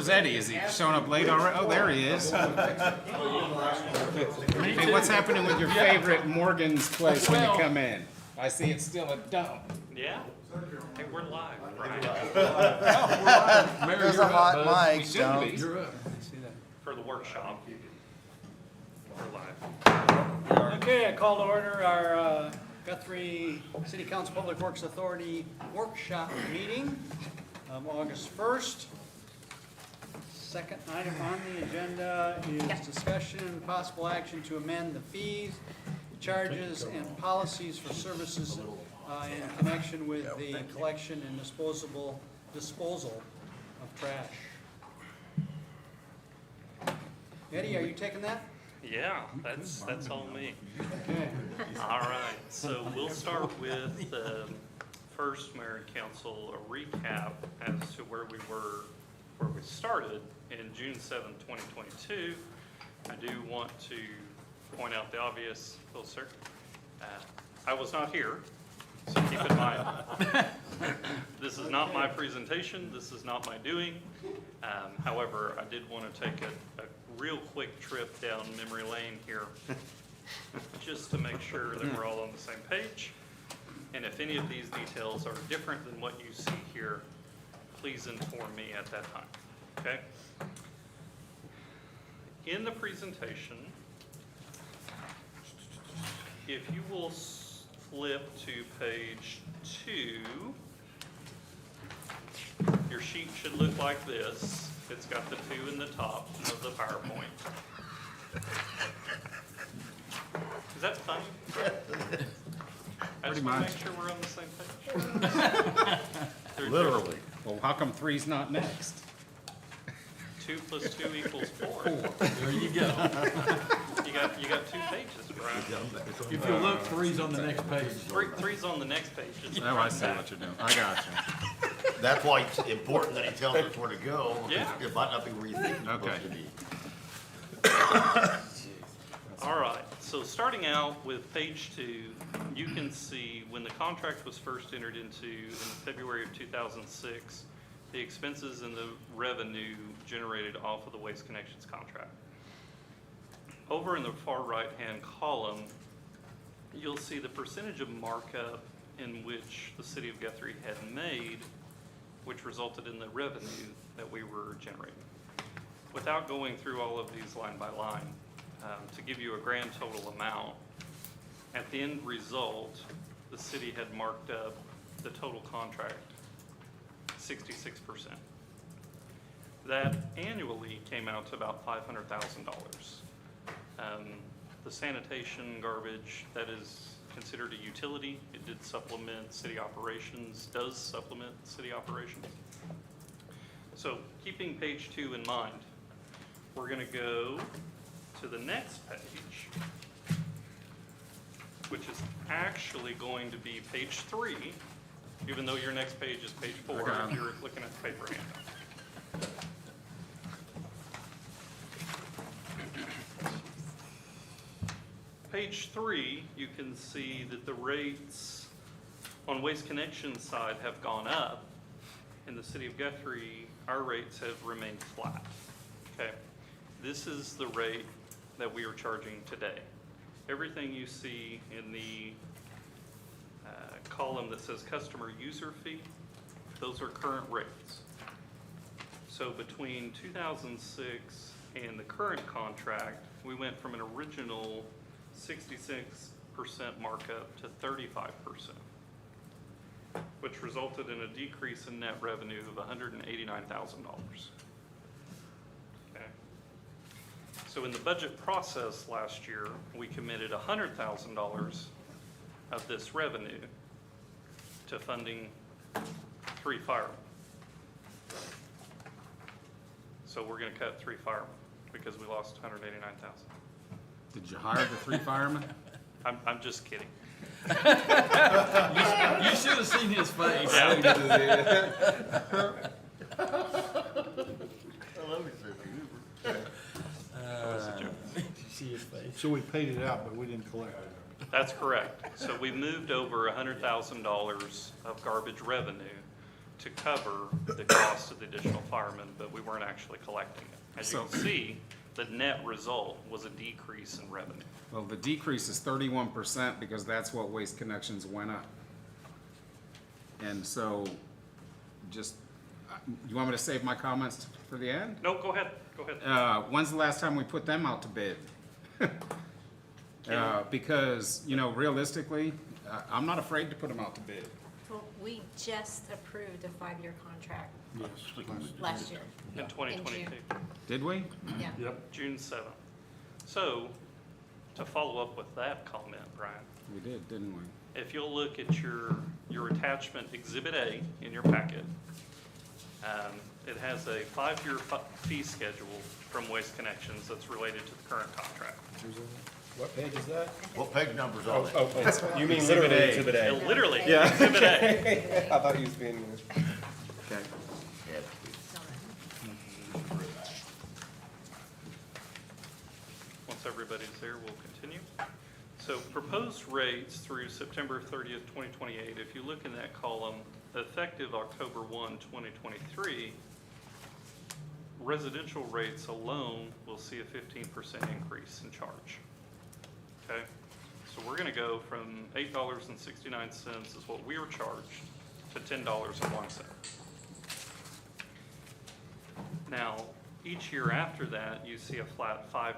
Where's Eddie? Is he showing up late already? Oh, there he is. Hey, what's happening with your favorite Morgan's place when you come in? I see it's still a dump. Yeah? Hey, we're live, Brian. There's a hot mic, should so. be. You're up. For the workshop. We're live. Okay, I call to order our Guthrie City Council Public Works Authority workshop meeting of August 1st. Second item on the agenda is discussion and possible action to amend the fees, charges, and policies for services in connection with the collection and disposal of trash. Eddie, are you taking that? Yeah, that's all me. Okay. All right, so we'll start with first, Mayor and Council, a recap as to where we started in June 7th, 2022. I do want to point out the obvious, Phil, sir. I was not here, so keep in mind. This is not my presentation, this is not my doing. However, I did want to take a real quick trip down memory lane here, just to make sure that we're all on the same page. And if any of these details are different than what you see here, please inform me at that time, okay? In the presentation, if you will flip to page 2, your sheet should look like this. It's got the 2 in the top of the PowerPoint. Is that funny? I just want to make sure we're on the same page. Literally. Well, how come 3's not next? 2 plus 2 equals 4. There you go. You got 2 pages, Brian. If you look, 3's on the next page. 3's on the next page. It's Oh, I see what you're doing. I got you. That's why it's important that he tells us where to go. Yeah. It might not be where you think it's Okay. supposed to be. All right, so starting out with page 2, you can see when the contract was first entered into in February of 2006, the expenses and the revenue generated off of the Waste Connections contract. Over in the far right-hand column, you'll see the percentage of markup in which the city of Guthrie had made, which resulted in the revenue that we were generating. Without going through all of these line by line, to give you a grand total amount, at the end result, the city had marked up the total contract 66%. That annually came out to about $500,000. The sanitation garbage, that is considered a utility. It did supplement city operations, does supplement city operations. So keeping page 2 in mind, we're going to go to the next page, which is actually going to be page 3, even though your next page is page 4 if you're looking at the paper handout. Page 3, you can see that the rates on Waste Connections side have gone up. In the city of Guthrie, our rates have remained flat. Okay, this is the rate that we are charging today. Everything you see in the column that says customer user fee, those are current rates. So between 2006 and the current contract, we went from an original 66% markup to 35%, which resulted in a decrease in net revenue of $189,000. Okay. So in the budget process last year, we committed $100,000 of this revenue to funding 3 firemen. So we're going to cut 3 firemen because we lost $189,000. Did you hire the 3 firemen? I'm just kidding. You should have seen his face. Yeah. I love you, sir. Did you see his face? So we paid it out, but we didn't collect it. That's correct. So we moved over $100,000 of garbage revenue to cover the cost of the additional firemen, but we weren't actually collecting it. As you can see, the net result was a decrease in revenue. Well, the decrease is 31% because that's what Waste Connections went up. And so, just, you want me to save my comments for the end? No, go ahead, go ahead. When's the last time we put them out to bid? Because, you know, realistically, I'm not afraid to put them out to bid. Well, we just approved a 5-year contract Yes. last year. In 2022, Did we? Yeah. Yep. June 7th. So, to follow up with that comment, Brian, We did, didn't we? if you'll look at your attachment Exhibit A in your packet, it has a 5-year fee schedule from Waste Connections that's related to the current contract. What page is that? What page number's on it? Oh, you mean Exhibit literally A. Exhibit A? Literally, Exhibit A. I thought he was being. Okay. Yeah. Once everybody's there, we'll continue. So proposed rates through September 30th, 2028, if you look in that column, effective October 1, 2023, residential rates alone will see a 15% increase in charge. Okay? So we're going to go from $8.69 is what we were charged to $10.01. Now, each year after that, you see a flat 5%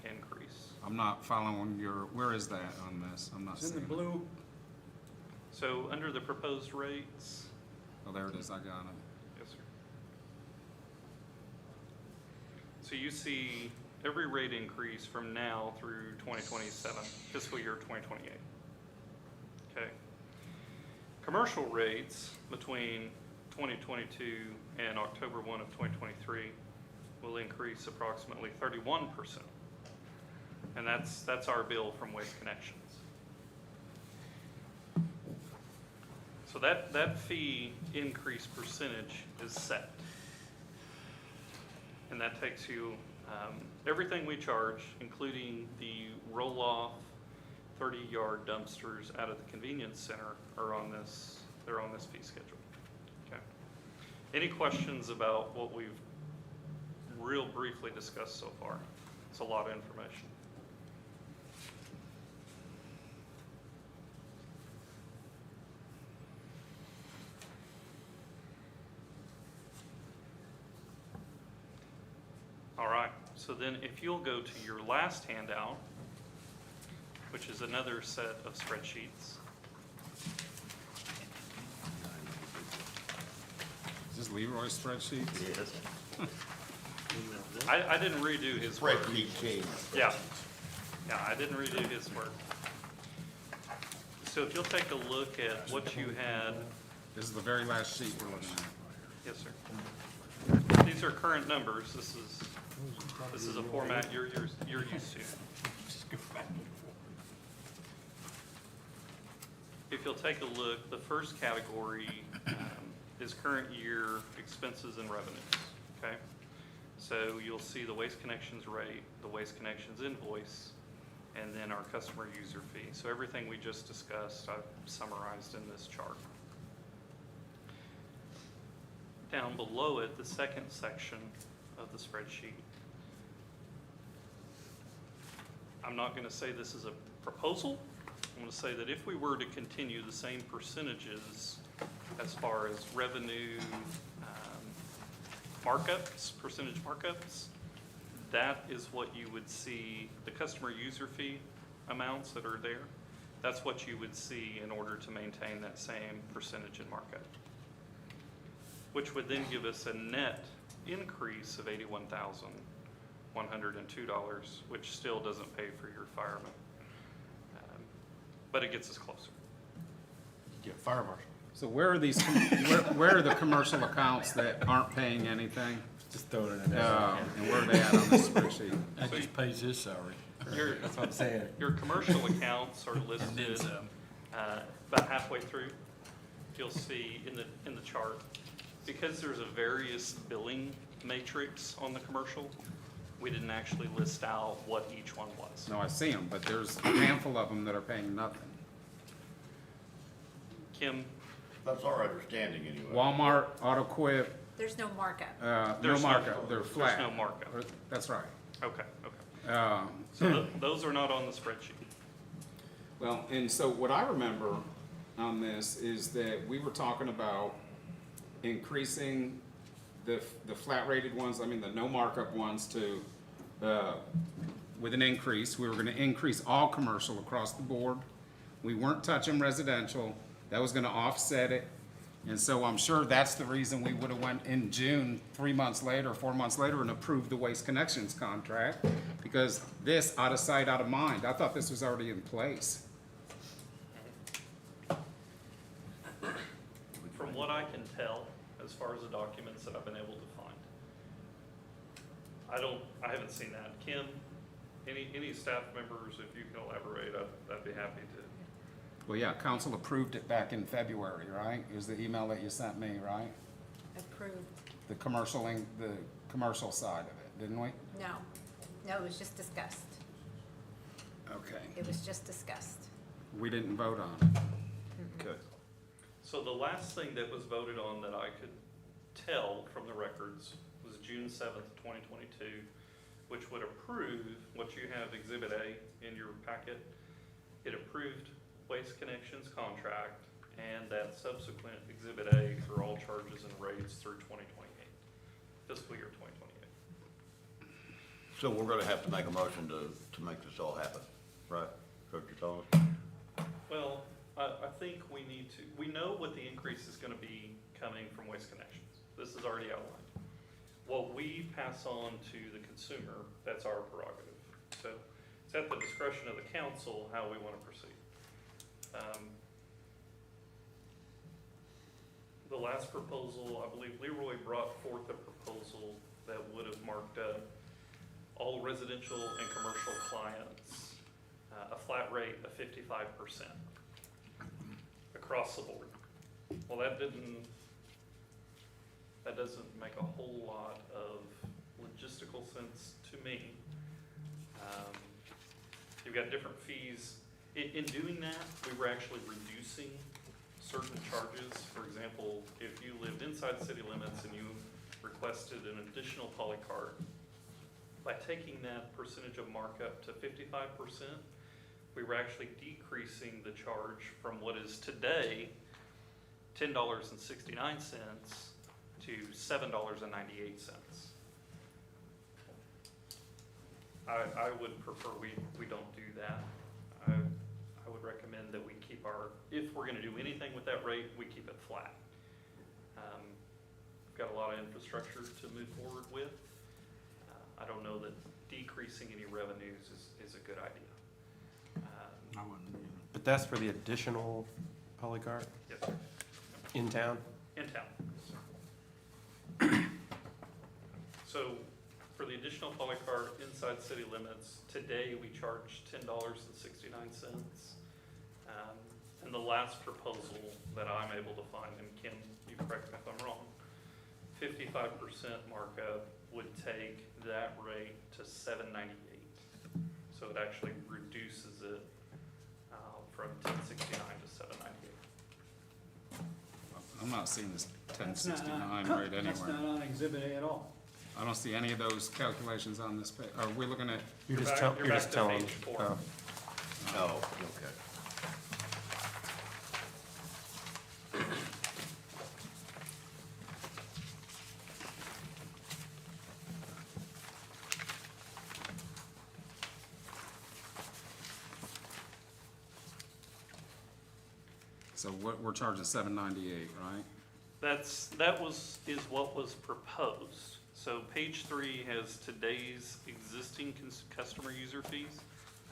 increase. I'm not following your, where is that on this? I'm not It's in seeing the it. blue. So under the proposed rates, Oh, there it is, I got it. yes, sir. So you see every rate increase from now through 2027, fiscal year 2028. Okay. Commercial rates between 2022 and October 1 of 2023 will increase approximately 31%. And that's our bill from Waste Connections. So that fee increase percentage is set. And that takes you, everything we charge, including the roll-off 30-yard dumpsters out of the convenience center are on this, they're on this fee schedule. Okay. Any questions about what we've real briefly discussed so far? It's a lot of information. All right, so then if you'll go to your last handout, which is another set of spreadsheets. Is this Leroy's spreadsheet? Yes. I didn't redo his work. Spreadsheet change. Yeah, I didn't redo his work. So if you'll take a look at what you had, This is the very last sheet we're looking at. yes, sir. These are current numbers. This is a format you're used to. If you'll take a look, the first category is current year expenses and revenues, okay? So you'll see the Waste Connections rate, the Waste Connections invoice, and then our customer user fee. So everything we just discussed, I've summarized in this chart. Down below it, the second section of the spreadsheet. I'm not going to say this is a proposal. I'm going to say that if we were to continue the same percentages as far as revenue markups, percentage markups, that is what you would see, the customer user fee amounts that are there, that's what you would see in order to maintain that same percentage in markup, which would then give us a net increase of $81,102, which still doesn't pay for your firemen. But it gets us closer. Get fire marshal. So where are these, where are the commercial accounts that aren't paying anything? Just throwing it in there. And where are they at on this spreadsheet? That just pays his salary. Your, That's what I'm saying. your commercial accounts are listed about halfway through. You'll see in the chart, because there's a various billing matrix on the commercial, we didn't actually list out what each one was. No, I see them, but there's a handful of them that are paying nothing. Kim, That's our understanding anyway. Walmart, Auto Quip, There's no markup. no There's no- markup, they're flat. There's no markup. That's right. Okay, okay. Um, So those are not on the spreadsheet. Well, and so what I remember on this is that we were talking about increasing the flat rated ones, I mean, the no markup ones to, with an increase, we were gonna increase all commercial across the board. We weren't touching residential, that was gonna offset it. And so I'm sure that's the reason we would've went in June, 3 months later, 4 months later, and approved the Waste Connections contract. Because this, out of sight, out of mind, I thought this was already in place. From what I can tell, as far as the documents that I've been able to find, I haven't seen that. Kim, any staff members, if you can elaborate, I'd be happy to. Well, yeah, council approved it back in February, right? It was the email that you sent me, right? Approved. The commercial side of it, didn't we? No, it was just discussed. Okay. It was just discussed. We didn't vote on it. Okay. So the last thing that was voted on that I could tell from the records was June 7th, 2022, which would approve what you have Exhibit A in your packet. It approved Waste Connections contract and that subsequent Exhibit A for all charges and rates through 2028, fiscal year 2028. So we're gonna have to make a motion to make this all happen, right? Is that what you're telling us? Well, I think we know what the increase is gonna be coming from Waste Connections. This is already outlined. What we pass on to the consumer, that's our prerogative. So it's at the discretion of the council how we wanna proceed. The last proposal, I believe Leroy brought forth a proposal that would have marked up all residential and commercial clients, a flat rate of 55% across the board. Well, that doesn't make a whole lot of logistical sense to me. You've got different fees. In doing that, we were actually reducing certain charges. For example, if you lived inside city limits and you requested an additional polycart, by taking that percentage of markup to 55%, we were actually decreasing the charge from what is today $10.69 to $7.98. I would prefer we don't do that. I would recommend that we keep if we're gonna do anything with that rate, we keep it flat. We've got a lot of infrastructure to move forward with. I don't know that decreasing any revenues is a good idea. I wouldn't either. But that's for the additional polycart Yes, sir. in town? In town. So for the additional polycart inside city limits, today we charge $10.69. And the last proposal that I'm able to find, and Kim, you correct me if I'm wrong, 55% markup would take that rate to $7.98. So it actually reduces it from $10.69 to $7.98. I'm not seeing this That's not 1069 on- rate That's not anywhere. on Exhibit A at all. I don't see any of those calculations on this page. Are we looking at, You're You're just back- you're you're back just to telling. page 4. Oh. Oh, okay. so we're charging 798, right? Is what was proposed. So page 3 has today's existing customer user fees.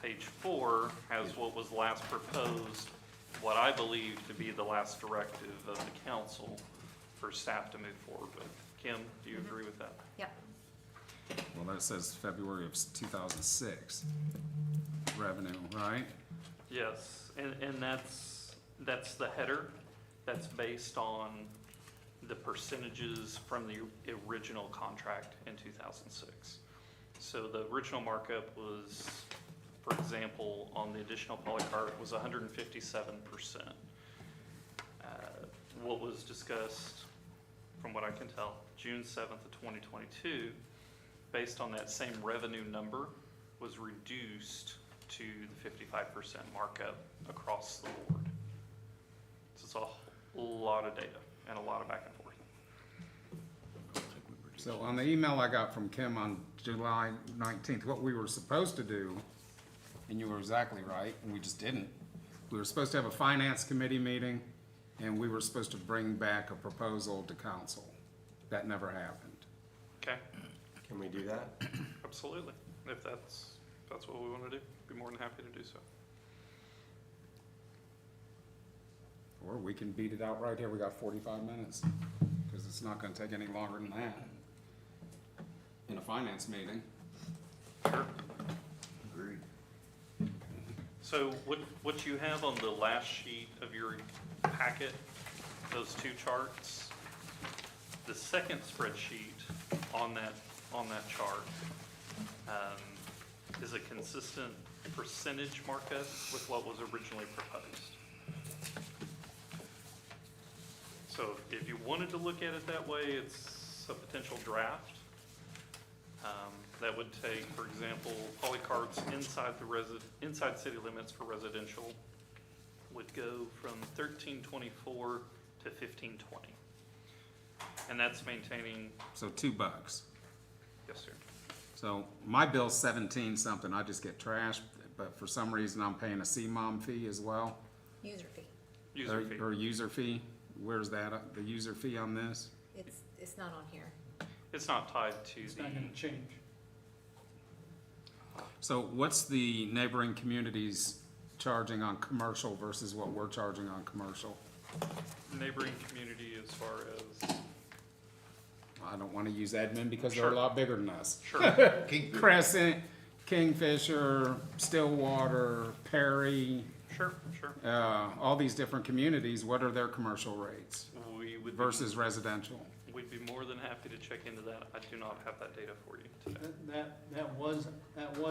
Page 4 has what was last proposed, what I believe to be the last directive of the council for staff to move forward with. Kim, do you agree with that? Yep. Well, that says February of 2006 revenue, right? Yes, and that's the header. That's based on the percentages from the original contract in 2006. So the original markup was, for example, on the additional polycart was 157%. what was discussed, from what I can tell, June 7th of 2022, based on that same revenue number, was reduced to the 55% markup across the board. So it's a lot of data and a lot of back and forth. So on the email I got from Kim on July 19th, what we were supposed to do, and you were exactly right, and we just didn't. We were supposed to have a finance committee meeting, and we were supposed to bring back a proposal to council. That never happened. Okay, Can we do that? absolutely. If that's what we want to do, be more than happy to do so. Or we can beat it out right here. We got 45 minutes, because it's not gonna take any longer than that in a finance meeting. Sure. Agreed. So what you have on the last sheet of your packet, those two charts, the second spreadsheet on that chart is a consistent percentage markup with what was originally proposed. So if you wanted to look at it that way, it's a potential draft. That would take, for example, polycarts inside city limits for residential would go from 1324 to 1520. And that's maintaining, So $2. yes, sir. So my bill's 17 something. I just get trashed, but for some reason I'm paying a CMOM fee as well. User fee. User fee. Or user fee. Where's that, the user fee on this? It's not on here. It's not tied to It's the, not gonna change. So what's the neighboring communities charging on commercial versus what we're charging on commercial? neighboring community as far as, I don't wanna use Edmond because they're a Sure. lot bigger than us. sure, Crescent, Kingfisher, Stillwater, Perry, sure, sure. all these different communities, what are their commercial rates We would be, versus residential? we'd be more than happy to check into that. I do not have that data for you today. That was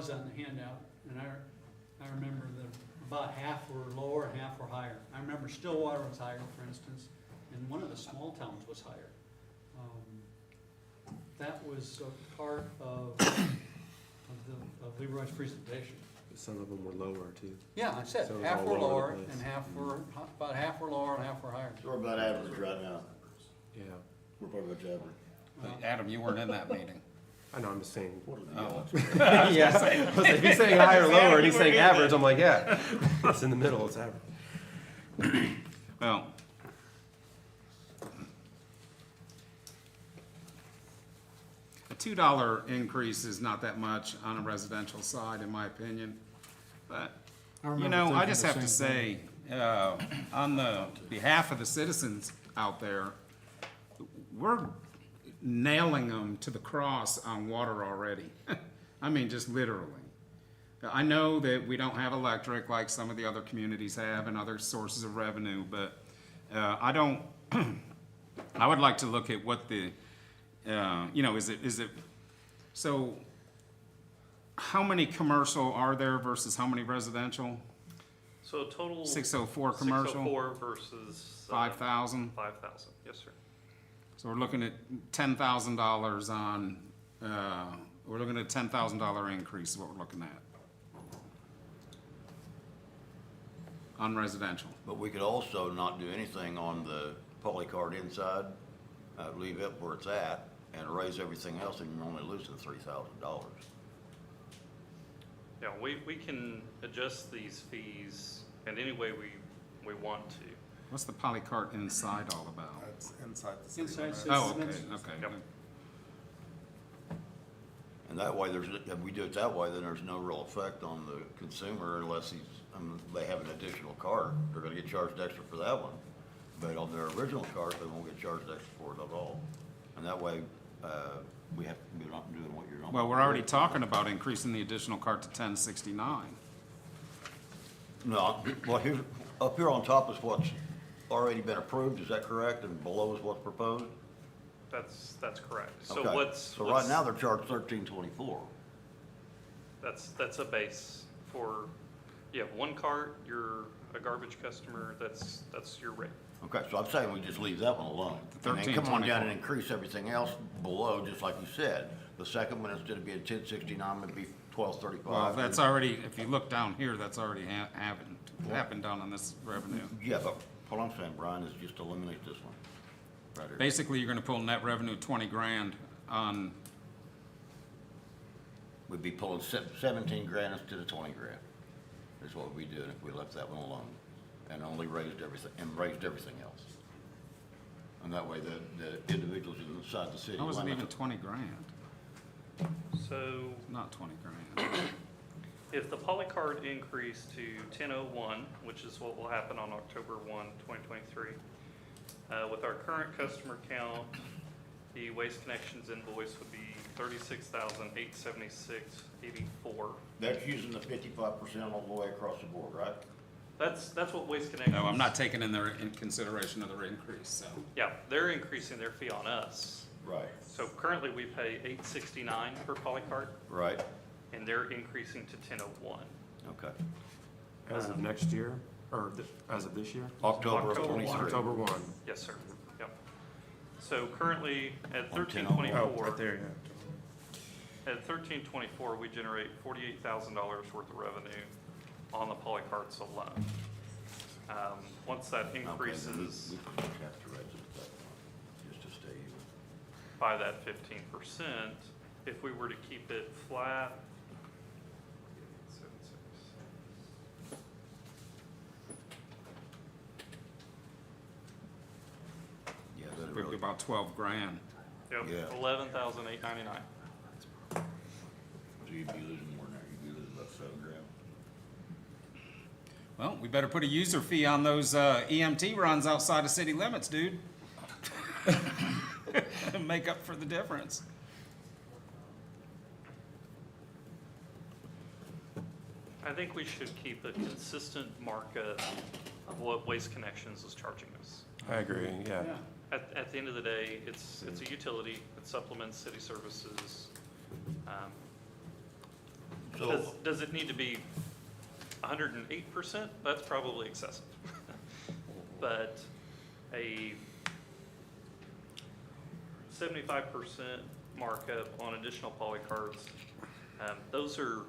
on the handout, and I remember that about half were lower and half were higher. I remember Stillwater was higher, for instance, and one of the small towns was higher. That was a part of Leroy's presentation. Some of them were lower too. Yeah, I said, So it was half all were over the lower place. and about half were lower and half were higher. So we're about average right now. Yeah. We're pretty much average. But Adam, you weren't in that meeting. I know, I'm just saying. What are the Oh. odds? Yeah, I was like, if he's saying high or lower and he's saying average, I'm like, yeah, it's in the middle, it's average. Well, a $2 increase is not that much on a residential side, in my opinion. But, you know, I just have to say, on the behalf of the citizens out there, we're nailing them to the cross on water already. I mean, just literally. I know that we don't have electric like some of the other communities have and other sources of revenue, but I don't, I would like to look at what the, you know, is it, so how many commercial are there versus how many residential? So a total. 604 commercial? 604 versus. 5,000? 5,000, yes, sir. So we're looking at $10,000 on, we're looking at a $10,000 increase is what we're looking at. On residential. But we could also not do anything on the polycard inside, leave it where it's at, and raise everything else, and you're only losing $3,000. Yeah, we can adjust these fees in any way we want to. What's the polycart inside all about? That's inside the city Inside limits. city Oh, okay, limits. okay. Yep. And that way, if we do it that way, then there's no real effect on the consumer unless they have an additional cart. They're gonna get charged extra for that one. But on their original cart, they won't get charged extra for it at all. And that way, we're not doing what you're. Well, we're already talking about increasing the additional cart to 1069. No, well, up here on top is what's already been approved, is that correct? And below is what's proposed? That's correct. So Okay. So right now, they're charged $13.24. That's a base for You have one cart, you're a garbage customer, that's your rate. Okay, so I'm saying we just leave that one alone. The And then come on down 13.24. and increase everything else below, just like you said. The second one, instead of being 1069, would be 1235. Well, that's already, if you look down here, that's already happened down on this revenue. Yeah, but what I'm saying, Brian, is just eliminate this one. Right here. Basically, you're gonna pull net revenue 20 grand on, We'd be pulling 17 grand instead of 20 grand. Is what we'd be doing if we left that one alone and only raised everything else. And that way the individuals inside the city. that wasn't limit- even 20 grand, So not 20 grand. if the polycard increased to 1001, which is what will happen on October 1, 2023, with our current customer count, the Waste Connections invoice would be $36,876.84. That's using the 55% all the way across the board, right? That's what Waste Connections. No, I'm not taking in consideration of their increase, so. Yeah, they're increasing their fee on us. Right. So currently we pay $869 per polycard, Right, and they're increasing to 1001. okay. As of next year, or as of this year? October of October 23. October 1. Yes, sir. Yep. So currently at On 1324. Oh, right there, yeah. At 1324, we generate $48,000 worth of revenue on the polycarts alone. Once that Okay, then increases we can categorize it at that point, just to stay even. by that 15%, if we were to keep it flat, Yeah, that'd Would be really, about 12 grand. yep, Yeah. 11,899. so you'd be losing more than that, you'd be losing about 7 grand. Well, we better put a user fee on those EMT runs outside of city limits, dude. Make up for the difference. I think we should keep a consistent markup of what Waste Connections is charging us. I agree, yeah. Yeah. At the end of the day, it's a utility, it supplements city services. So, Does it need to be 108%? That's probably excessive. But a 75% markup on additional polycards, those are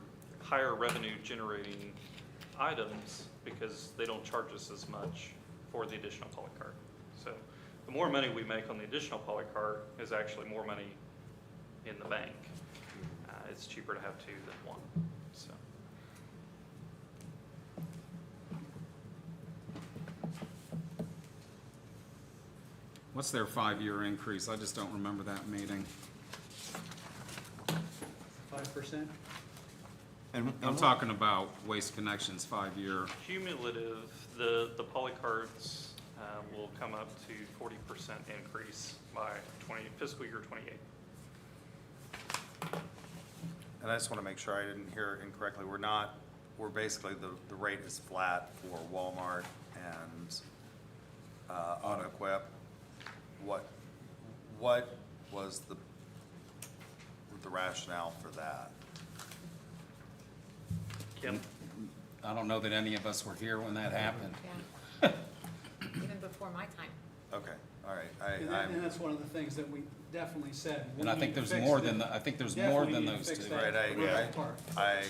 higher revenue generating items because they don't charge us as much for the additional polycard. So the more money we make on the additional polycard is actually more money in the bank. It's cheaper to have two than one, so. What's their 5-year increase? I just don't remember that meeting. 5%? and I'm talking about Waste Connections 5-year. Cumulative, the polycards will come up to 40% increase by fiscal year '28. And I just want to make sure I didn't hear incorrectly. We're basically, the rate is flat for Walmart and Auto Equip. What was the rationale for that? Kim? I don't know that any of us were here when that happened. Yeah. Even before my time. Okay, all right. And that's one of the things that we definitely said. we And I think need to there's fix more it. than, I think there's more Definitely than need to those fix two. that. Right, part. I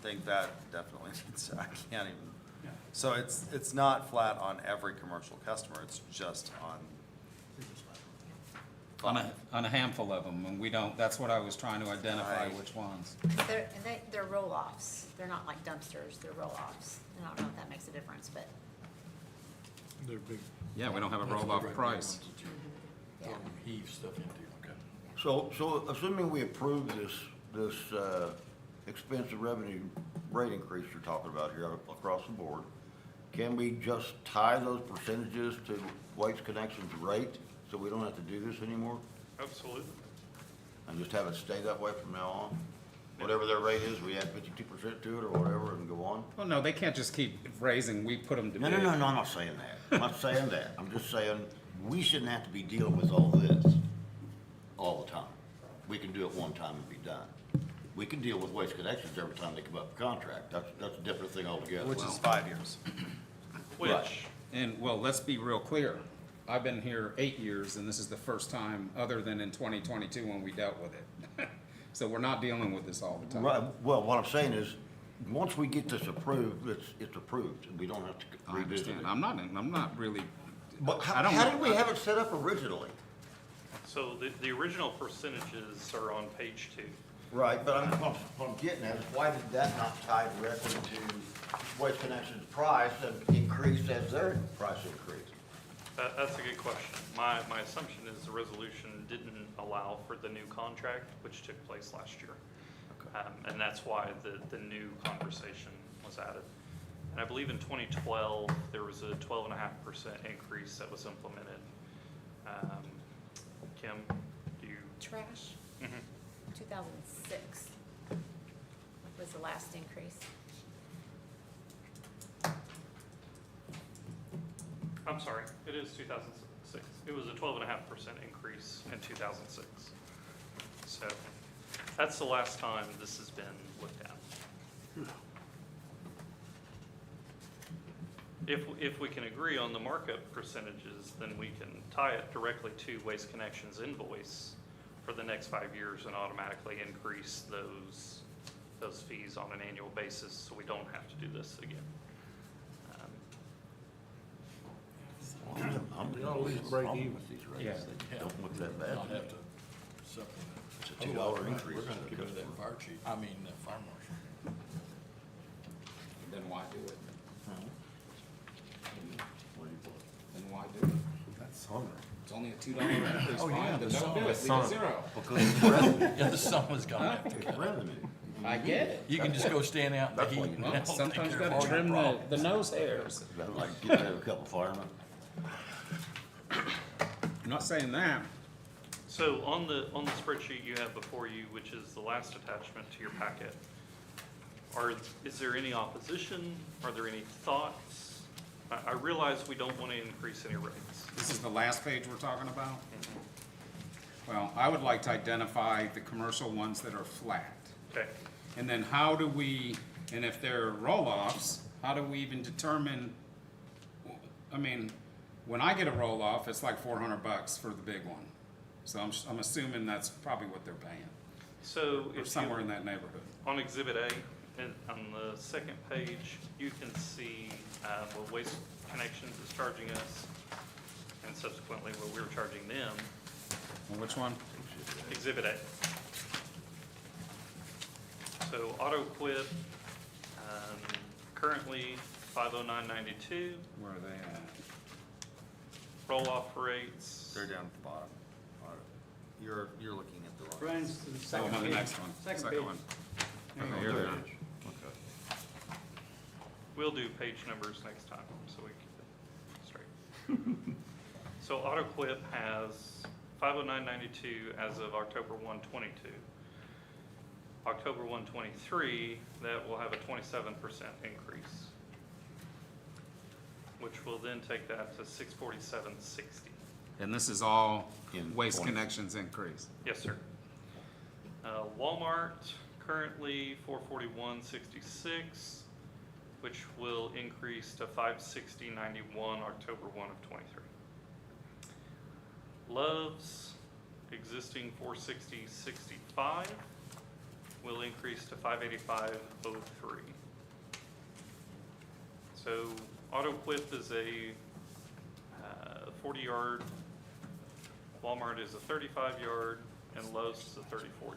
think that definitely needs, I can't even, Yeah. so it's not flat on every commercial customer, it's just on, On a handful of them, and we don't, that's what I was trying to identify, Right. which ones. They're roll-offs. They're not like dumpsters, they're roll-offs. And I don't know if that makes a difference, but, They're big. Yeah, we don't have a roll-off price. yeah. Heave stuff into, okay. so assuming we approve this expensive revenue rate increase you're talking about here across the board, can we just tie those percentages to Waste Connections rate, so we don't have to do this anymore? Absolutely. And just have it stay that way from now on? Whatever their rate is, we add 52% to it or whatever and go on? Well, no, they can't just keep raising, we put them to No, bid. no, no, no, I'm not saying that. I'm not saying that. I'm just saying, we shouldn't have to be dealing with all this all the time. We can do it one time and be done. we can deal with Waste Connections every time they come up with a contract. That's a different thing altogether. Which is 5 years. Which, And, well, let's be real clear. I've been here 8 years, and this is the first time, other than in 2022 when we dealt with it. So we're not dealing with this all the time. Right, well, what I'm saying is, once we get this approved, it's approved, and we don't have to I revisit understand. it. I'm not really. But I how, don't- how did we have it set up originally? so the original percentages are on page 2. Right, but what I'm getting at is why did that not tie directly to Waste Connections' price and increase as their price increased? That's a good question. My assumption is the resolution didn't allow for the new contract, which took place last year. And that's why the new conversation was added. And I believe in 2012, there was a 12.5% increase that was implemented. Kim, do you? Trash, Mhm. 2006 was the last increase. I'm sorry, it is 2006. It was a 12.5% increase in 2006. So that's the last time this has been looked at. If we can agree on the markup percentages, then we can tie it directly to Waste Connections invoice for the next 5 years and automatically increase those fees on an annual basis, so we don't have to do this again. We ought to at least break even. With these rates. Yeah. They don't look that bad Not to me. have to supplement. It's a $2 Otherwise, increase. we're gonna give it that fire chief, I mean, fire marshal. Then why do it? What do you want? Then why do it? That's Summer. It's only a $2 increase. Oh, Fine, yeah, then the don't do it. Leave song. it zero. Because it's revenue. Yeah, the someone's gonna have to It's go. revenue. I get it. You can just go stand out in the That's heat. why you and know. that'll take Sometimes you care of gotta all your trim the problems. nose hairs. That like get rid of a couple firemen. I'm not saying that. So on the spreadsheet you have before you, which is the last attachment to your packet, is there any opposition? Are there any thoughts? I realize we don't want to increase any rates. This is the last page we're talking about? Well, I would like to identify the commercial ones that are flat. Okay, And then how do we, and if they're roll-offs, how do we even determine, I mean, when I get a roll-off, it's like $400 for the big one. So I'm assuming that's probably what they're paying, so or if somewhere in you, that neighborhood. on Exhibit A, and on the second page, you can see what Waste Connections is charging us, and subsequently what we're charging them. Well, which one? Exhibit A. So auto quit, currently 509.92, Where are they at? roll-off rates. They're down at the bottom. You're looking at the wrong. Brian's to the Oh, second on the page. next one. Second page. one. There you Okay, go. here they are. We'll do page numbers next time, so we keep it straight. So AutoQuip has 509.92 as of October 1, 22. October 1, 23, that will have a 27% increase, which will then take that to 647.60. And this is all In Waste 20. Connections increase. Yes, sir. Walmart, currently 441.66, which will increase to 560.91 October 1 of 23. Love's, existing 460.65, will increase to 585.03. So AutoQuip is a 40-yard, Walmart is a 35-yard, and Lowe's is a 34-yard.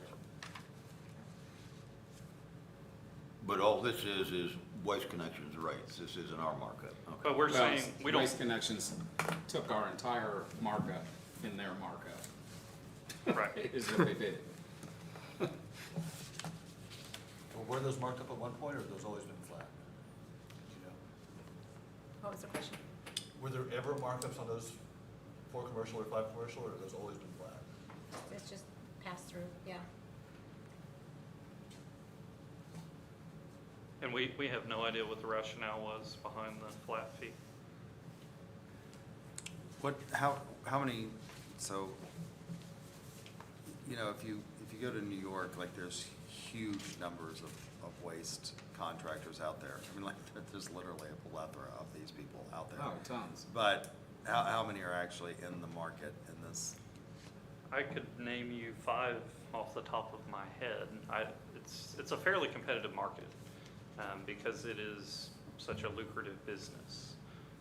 But all this is Waste Connections rates. This isn't our markup. Okay. But we're saying, we don't, Waste Connections took our entire markup in their markup, right. is what they did. Well, were those marked up at one point, or have those always been flat? You know, What was the question? were there ever markups on those 4 commercial or 5 commercial, or have those always been flat? It's just passed through, yeah. And we have no idea what the rationale was behind the flat fee. How many, so, you know, if you go to New York, like there's huge numbers of waste contractors out there. I mean, like, there's literally a plethora of these people out there. Oh, tons. But how many are actually in the market in this? I could name you 5 off the top of my head. It's a fairly competitive market, because it is such a lucrative business.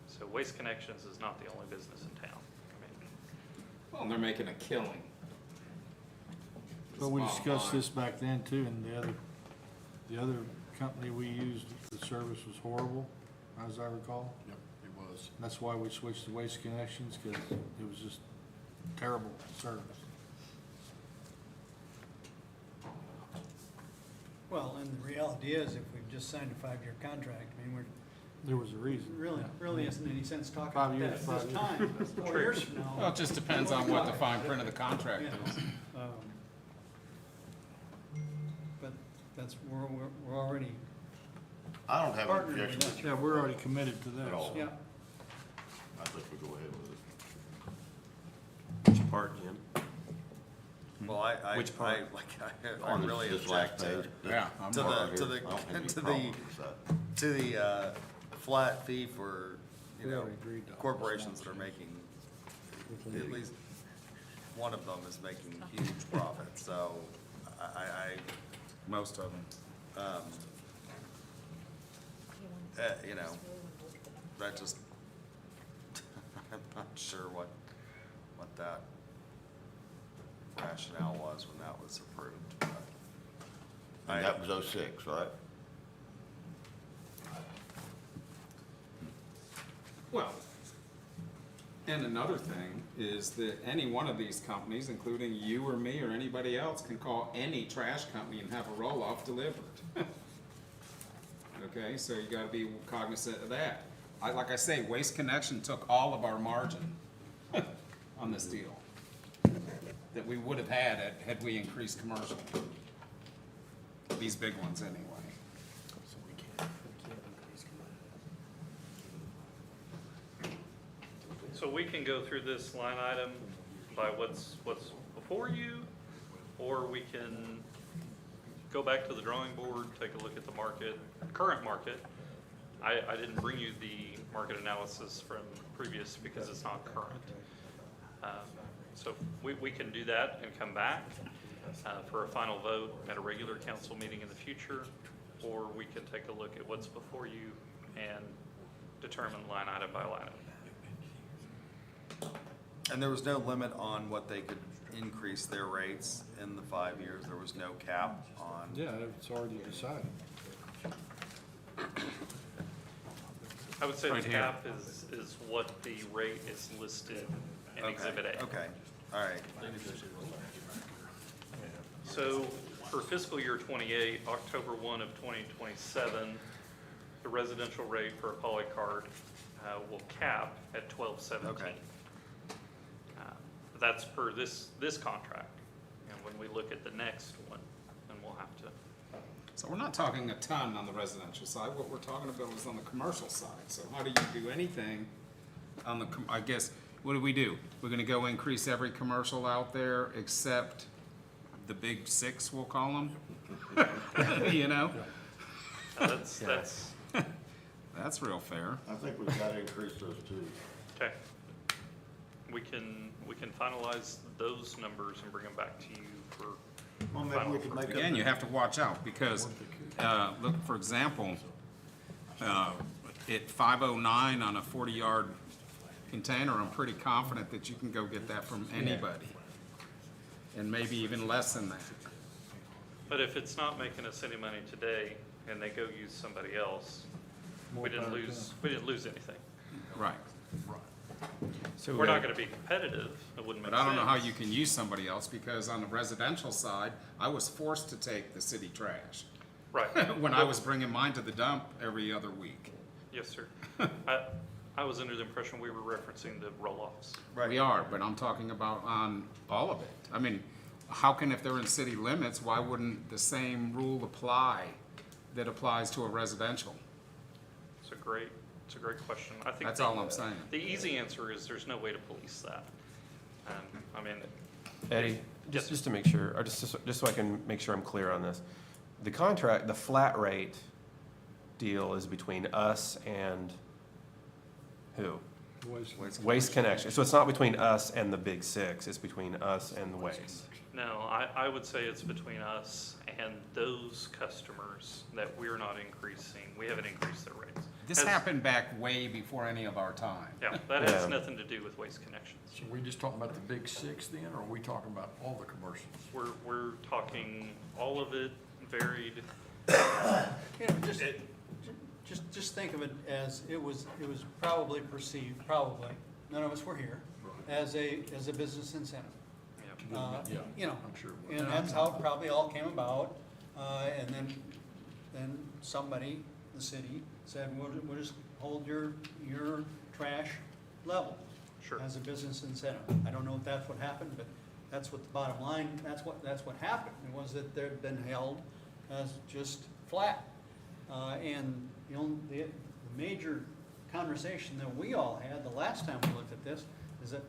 So Waste Connections is not the only business in town. I mean, Well, and they're making a killing. But we Bottom discussed line. this back then too, and the other company we used, the service was horrible, as I recall. Yep, it was. That's why we switched to Waste Connections, because it was just terrible service. Well, and the reality is, if we've just signed a 5-year contract, I mean, There was a reason. really isn't any sense talking 5 about years, that at 5 this years. time. 4 years from now. Well, it just depends on what the fine print of the contract Yeah. is. But that's, we're already I don't have an partnering with objection them. with Yeah, we're already committed to that. At all. so. Yeah, I think we go ahead with it. Which part, Jim? Well, I Which part? I On really this last object page. Yeah, I'm to part the, of to it. the, I don't have any to the, problem with that. to the flat fee for, you We know, already agreed to all this corporations that are nonsense. making, at least one of them is making huge profits, so Most of them. you know, that just, I'm not sure what that rationale was when that was approved, but. And that was 06, right? Well, and another thing is that any one of these companies, including you or me or anybody else, can call any trash company and have a roll-off delivered. Okay, so you gotta be cognizant of that. Like I say, Waste Connection took all of our margin on this deal that we would have had we increased commercial. These big ones anyway. so we can go through this line item by what's before you, or we can go back to the drawing board, take a look at the market, current market. I didn't bring you the market analysis from previous because it's not current. So we can do that and come back for a final vote at a regular council meeting in the future, or we can take a look at what's before you and determine line item by line item. And there was no limit on what they could increase their rates in the 5 years, there was no cap on. Yeah, it's already decided. I would say the Right here. cap is what the rate is listed in Exhibit A. Okay, all right. So for fiscal year 28, October 1 of 2027, the residential rate for a poly card will cap at $12.17. Okay. That's per this contract. And when we look at the next one, then we'll have to. So we're not talking a ton on the residential side, what we're talking about is on the commercial side. So how do you do anything on the, I guess, what do? We're gonna go increase every commercial out there except the big 6, we'll call them? You know? That's That's real fair. I think we've got to increase those too. okay. We can finalize those numbers and bring them back to you for Well, maybe final we could make Again, you have to watch out because, look, for example, at 509 on a 40-yard container, I'm pretty confident that you can go get that from anybody. And maybe even less than that. But if it's not making us any money today and they go use somebody else, we didn't lose anything. Right. So We're not gonna be competitive, it wouldn't make But sense. I don't know how you can use somebody else because on the residential side, I was forced to take the city trash Right. when I was bringing mine to the dump every other week. Yes, sir. I was under the impression we were referencing the roll-offs. We are, but I'm talking about on all of it. I mean, how can, if they're in city limits, why wouldn't the same rule apply that applies to a residential? It's a great question. I think That's all I'm saying. the easy answer is there's no way to police that. I mean, Eddie, Yes, just to make sure, or just so I can make sure I'm clear on this. the contract, the flat rate deal is between us and who? Waste Connection. So it's not between us and the big six, it's between us and the Waste. No, I would say it's between us and those customers that we're not increasing. We haven't increased their rates. This Has- happened back way before any of our time. Yeah, that has Yeah. nothing to do with Waste Connections. So we just talking about the big six then, or are we talking about all the commercials? We're talking all of it, varied. You know, just think of it as it was probably perceived, probably, none of us were here, as a business incentive. Yeah. Yeah, You know, I'm sure it was. and that's how it probably all came about. And then somebody, the city, said, we'll just hold your trash level. Sure. As a business incentive. I don't know if that's what happened, but that's what the bottom line, that's what happened. It was that they've been held as just flat. And, you know, the major conversation that we all had the last time we looked at this is that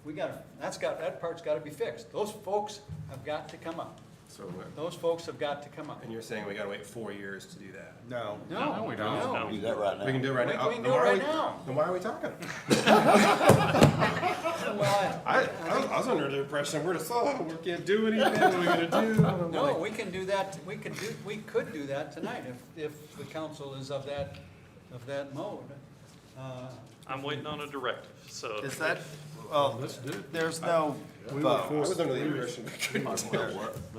that part's gotta be fixed. Those folks have got to come up. So, Those folks have got to come up. and you're saying we gotta wait 4 years to do that? No. No, we don't. No. Do that right now. We can do it right We- now. we can Then do it why are right we- now. Then why are we talking? Well, I was under the impression we're just, we can't do anything, what are we gonna do? I'm no, like, we can do that, we could do that tonight if the council is of that mode. I'm waiting on a directive, so. Is that, well, Let's do it. there's no We were vote. I was under the impression.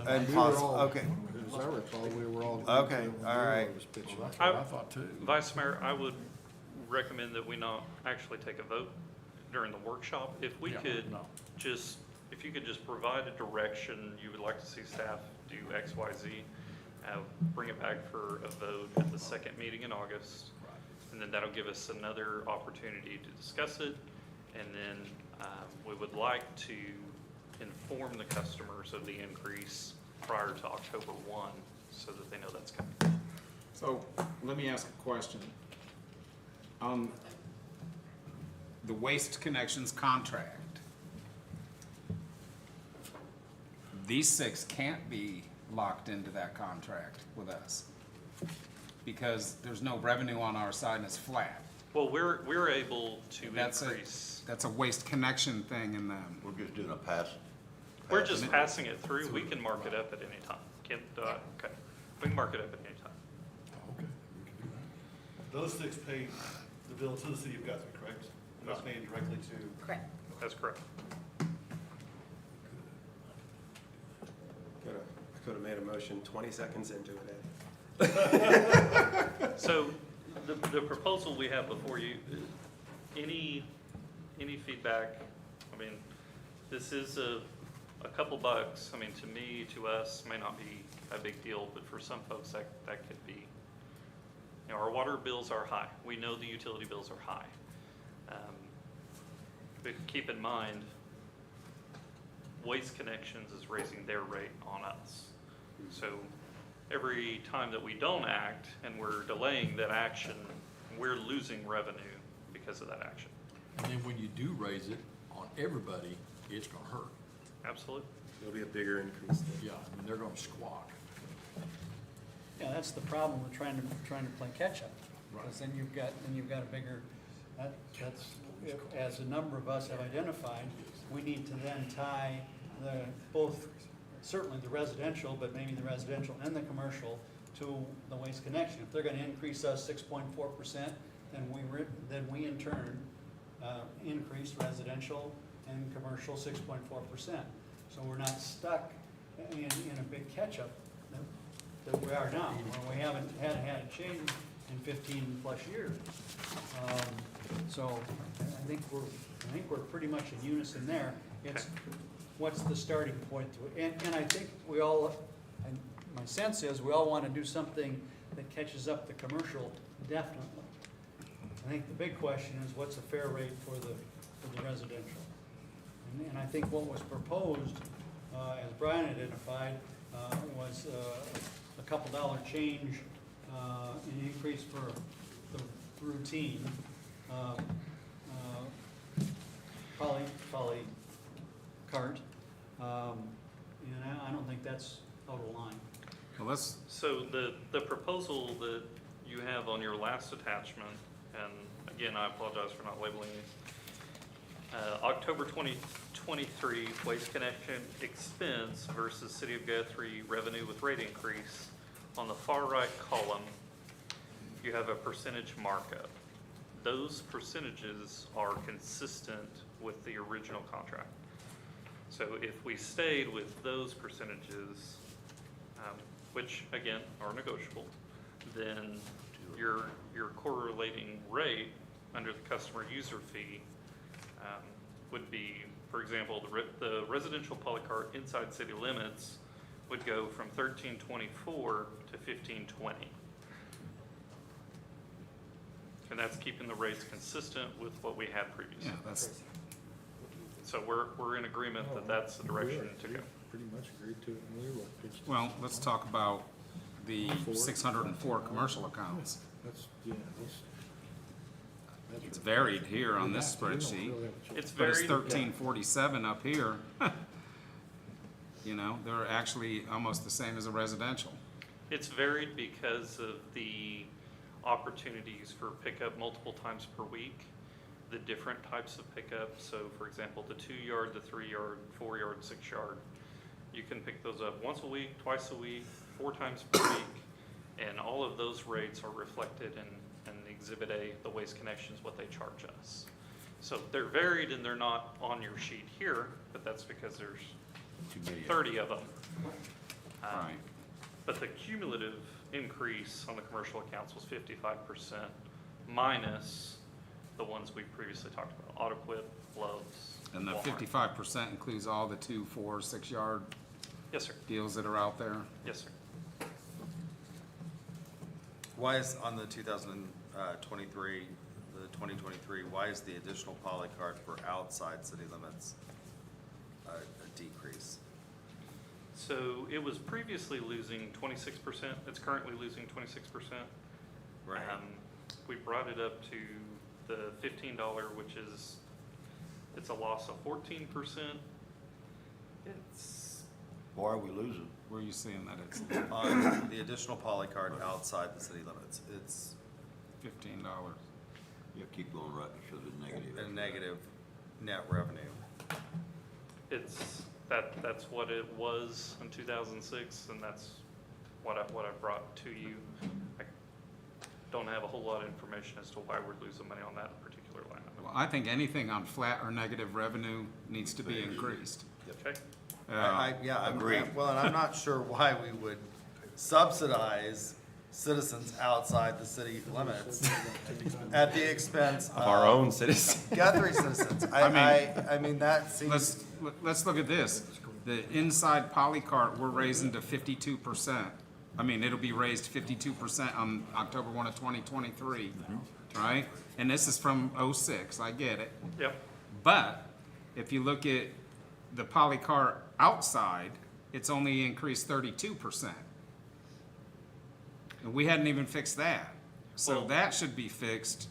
And We were all- poss- okay. As I recall, we were all. Okay, all right. Was pitching. That's what I thought too. Vice Mayor, I would recommend that we not actually take a vote during the workshop. If we Yeah, could no. if you could just provide a direction, you would like to see staff do X, Y, Z, bring it back for a vote at the second meeting in August. And then that'll give us another opportunity to discuss it. And then we would like to inform the customers of the increase prior to October 1, so that they know that's coming. So, let me ask a question. The Waste Connections contract, these six can't be locked into that contract with us because there's no revenue on our side and it's flat. Well, we're able to That's increase. That's a Waste Connection thing in them. We're just doing a pass. We're just passing it through. We can mark it up at any time. Okay. We can mark it up at any time. Okay, we can do that. Those six pay the bill to the city of Guthrie, correct? They're not paying directly to, Correct. That's correct. Could've made a motion 20 seconds into it, Ed. So the proposal we have before you, any feedback? I mean, this is a couple bucks. I mean, to me, to us, may not be a big deal, but for some folks, that could be. You know, our water bills are high. We know the utility bills are high. But keep in mind, Waste Connections is raising their rate on us. So every time that we don't act and we're delaying that action, we're losing revenue because of that action. And then when you do raise it on everybody, it's gonna hurt. Absolutely. It'll be a bigger increase. Than Yeah, I mean, they're gonna squawk. Yeah, that's the problem with trying to play catch up. Because then you've got a bigger, that's, as a number of us have identified, we need to then tie both, certainly the residential, but maybe the residential and the commercial to the Waste Connection. If they're gonna increase us 6.4%, then we in turn, increase residential and commercial 6.4%. So we're not stuck in a big catch-up that we are now, where we haven't had a change in 15+ years. So I think we're pretty much in unison there. It's, what's the starting point to it? And I think we all, my sense is, we all want to do something that catches up the commercial, definitely. I think the big question is, what's a fair rate for the residential? And I think what was proposed, as Brian identified, was a couple dollar change, an increase for the routine, poly cart. And I don't think that's out of line. Well, let's, So the proposal that you have on your last attachment, and again, I apologize for not labeling these. October 2023 Waste Connection expense versus City of Guthrie revenue with rate increase. On the far right column, you have a percentage markup. Those percentages are consistent with the original contract. So if we stayed with those percentages, which again are negotiable, then your correlating rate under the customer user fee would be, for example, the residential polycart inside city limits would go from $13.24 to $15.20. And that's keeping the rates consistent with what we had previously. yeah, that's, So we're in agreement that that's the direction to go. Pretty much agreed to it, and we were pitched. well, let's talk about the 604 commercial accounts. That's, yeah, that's. It's varied here on this spreadsheet, It's but it's very, 1347 up here. You know, they're actually almost the same as a residential. it's varied because of the opportunities for pickup multiple times per week, the different types of pickup. So for example, the 2-yard, the 3-yard, 4-yard, 6-yard, you can pick those up once a week, twice a week, 4 times per week. And all of those rates are reflected in Exhibit A, the Waste Connections, what they charge us. So they're varied and they're not on your sheet here, but that's because there's Too many. 30 of them. Right. But the cumulative increase on the commercial accounts was 55% minus the ones we previously talked about, AutoQuip, Love's, And the Walmart. 55% includes all the 2, 4, 6-yard Yes, sir. deals that are out there. Yes, sir. Why is, on the 2023, why is the additional polycart for outside city limits a decrease? So it was previously losing 26%. It's currently losing 26%. Right. We brought it up to the $15, which is, it's a loss of 14%. It's, Why are we losing? Where are you seeing that it's On the additional polycart outside the city limits, it's $15? You keep going right, it shows a negative. a negative net revenue. it's, that's what it was in 2006, and that's what I brought to you. I don't have a whole lot of information as to why we're losing money on that particular line item. Well, I think anything on flat or negative revenue needs to be increased. Okay? Agreed. Well, and I'm not sure why we would subsidize citizens outside the city limits at the expense Of our own citizens. Guthrie citizens. I mean, that seems, Let's look at this. The inside polycart, we're raising to 52%. I mean, it'll be raised 52% on October 1 of 2023, right? And this is from '06, I get it. Yep. But if you look at the polycart outside, it's only increased 32%. And we hadn't even fixed that. So Well- that should be fixed.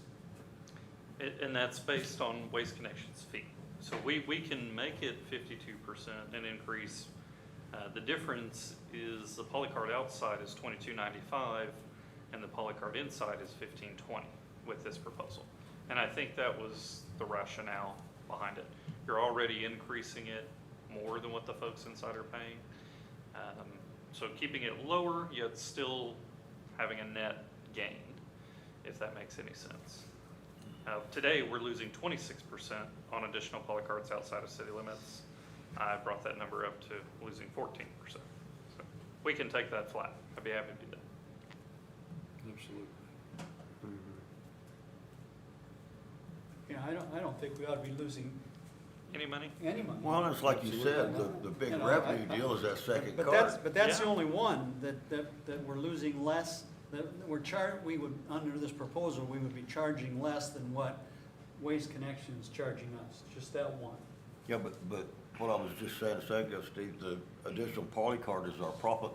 And that's based on Waste Connections fee. So we can make it 52% and increase. The difference is the polycart outside is $22.95 and the polycart inside is $15.20 with this proposal. And I think that was the rationale behind it. You're already increasing it more than what the folks inside are paying. So keeping it lower, yet still having a net gain, if that makes any sense. Today, we're losing 26% on additional polycarts outside of city limits. I brought that number up to losing 14%. So we can take that flat. I'd be happy to do that. Absolutely. I don't think we ought to be losing Any money? any money. Well, it's like you said, the big You know, revenue deal is that second But card. that's the Yeah. only one that we're losing less, that we would, under this proposal, we would be charging less than what Waste Connections is charging us, just that one. Yeah, but what I was just saying a second ago, Steve, the additional polycart is our profit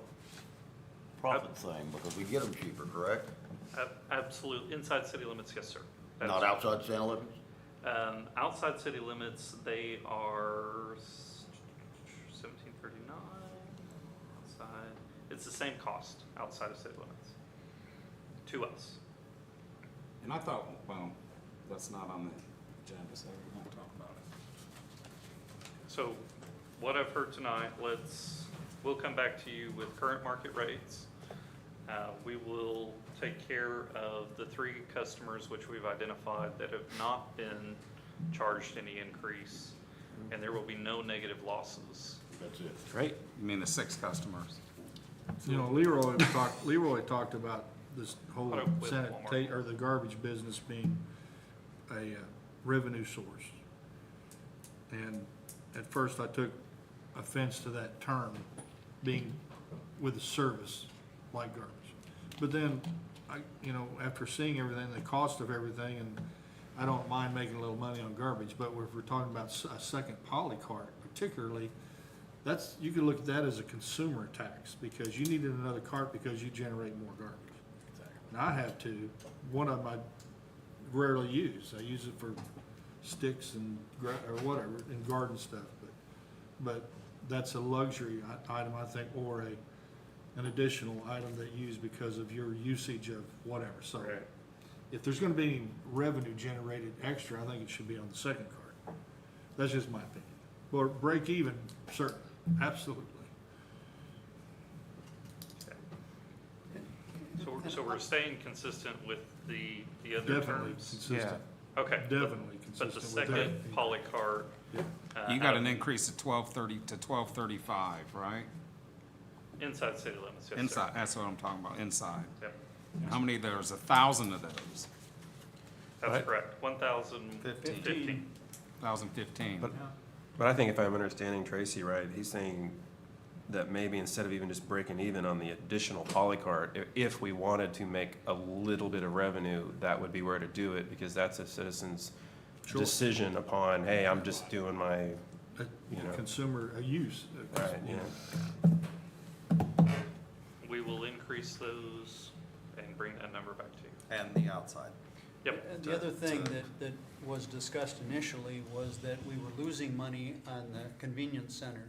thing, because we get them cheaper, correct? Absolute, inside city limits, yes, sir. That's- Not outside city limits? Outside city limits, they are 1739. Outside, It's the same cost outside of city limits to us. And I thought, well, that's not on the agenda, so we won't talk about it. So what I've heard tonight, we'll come back to you with current market rates. We will take care of the 3 customers which we've identified that have not been charged any increase, and there will be no negative losses. That's it. Great. You mean the 6 customers? You know, Leroy talked about this whole What with Walmart? or the garbage business being a revenue source. And at first I took offense to that term being with a service like garbage. But then after seeing everything, the cost of everything, and I don't mind making a little money on garbage, but if we're talking about a second poly cart particularly, you could look at that as a consumer tax, because you needed another cart because you generate more garbage. And I have 2. One of them I rarely use. I use it for sticks and or whatever, and garden stuff, but that's a luxury item, I think, or an additional item that you use because of your usage of whatever. So if there's gonna be any revenue generated extra, I think it should be on the second card. That's just my opinion. Or break even, certainly, absolutely. So we're staying consistent with the other Definitely terms? consistent, Okay. definitely But consistent the with second everything. poly cart. You got an increase of 1230 to 1235, right? Inside city limits, yes, sir. Inside, that's what I'm talking about, inside. Yep, How many, there's 1,000 of those, that's Right. correct. 1,015. 1,015. But I think if I'm understanding Tracy right, he's saying that maybe instead of even just breaking even on the additional polycart, if we wanted to make a little bit of revenue, that would be where to do it, because that's a citizen's Sure. decision upon, hey, I'm just doing my, Consumer, a use. right, yeah. We will increase those and bring that number back to you. And the outside. Yep. And the other thing that was discussed initially was that we were losing money on the convenience center.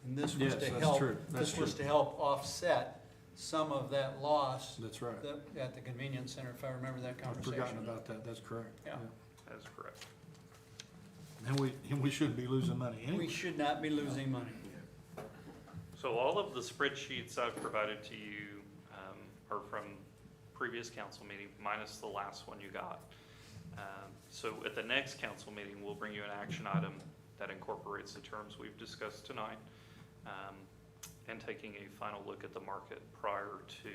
And this was Yes, to that's help, true. That's this was true. to help offset some of that loss That's right. at the convenience center, if I remember that I've conversation. forgotten about that, that's correct. Yeah. That is correct. And we shouldn't be losing money anyway. We should not be losing money. So all of the spreadsheets I've provided to you are from previous council meeting, minus the last one you got. So at the next council meeting, we'll bring you an action item that incorporates the terms we've discussed tonight, and taking a final look at the market prior to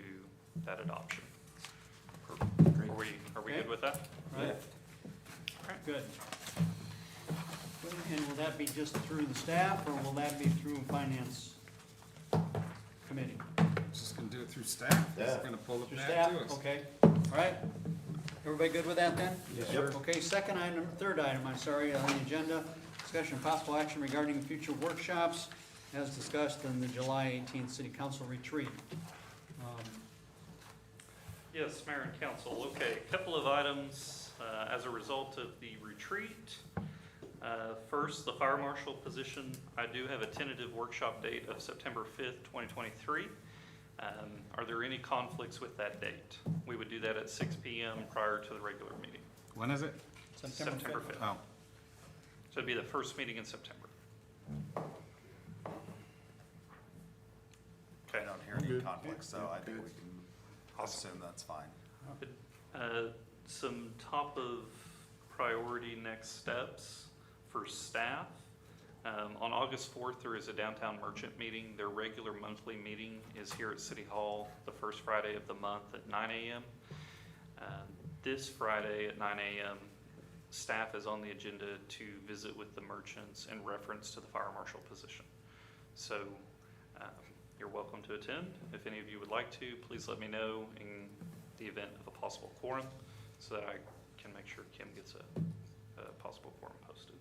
that adoption. Are we good with that? Right? Good. And will that be just through the staff, or will that be through finance committee? Just gonna do it through staff, just Yeah. gonna pull it Through back staff, to us. okay, all right. Everybody good with that then? Yes, sir. Okay, third item, on the agenda, discussion of possible action regarding future workshops as discussed in the July 18th city council retreat. Yes, Mayor and Council. Okay, a couple of items as a result of the retreat. First, the fire marshal position. I do have a tentative workshop date of September 5th, 2023. Are there any conflicts with that date? We would do that at 6 p.m. prior to the regular meeting. When is it? September 5th. Oh, So it'd be the first meeting in September. I Okay. don't hear any Good. conflicts, so I think we can assume that's fine. Some top of priority next steps for staff. On August 4th, there is a downtown merchant meeting. Their regular monthly meeting is here at City Hall the first Friday of the month at 9 a.m. This Friday at 9 a.m., staff is on the agenda to visit with the merchants in reference to the fire marshal position. So you're welcome to attend. If any of you would like to, please let me know in the event of a possible quorum so that I can make sure Kim gets a possible quorum posted.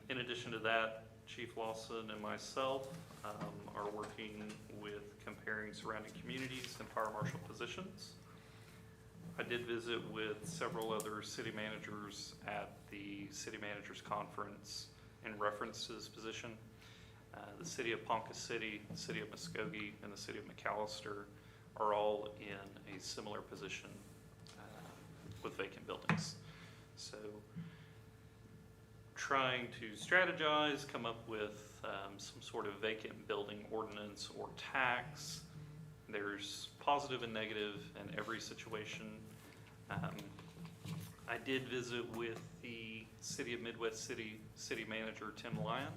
In addition to that, Chief Lawson and myself are working with comparing surrounding communities and fire marshal positions. I did visit with several other city managers at the city managers conference in reference to this position. The city of Ponca City, the city of Muskogee, and the city of McAllister are all in a similar position with vacant buildings. So trying to strategize, come up with some sort of vacant building ordinance or tax. There's positive and negative in every situation. I did visit with the City of Midwest City Manager, Tim Lyon.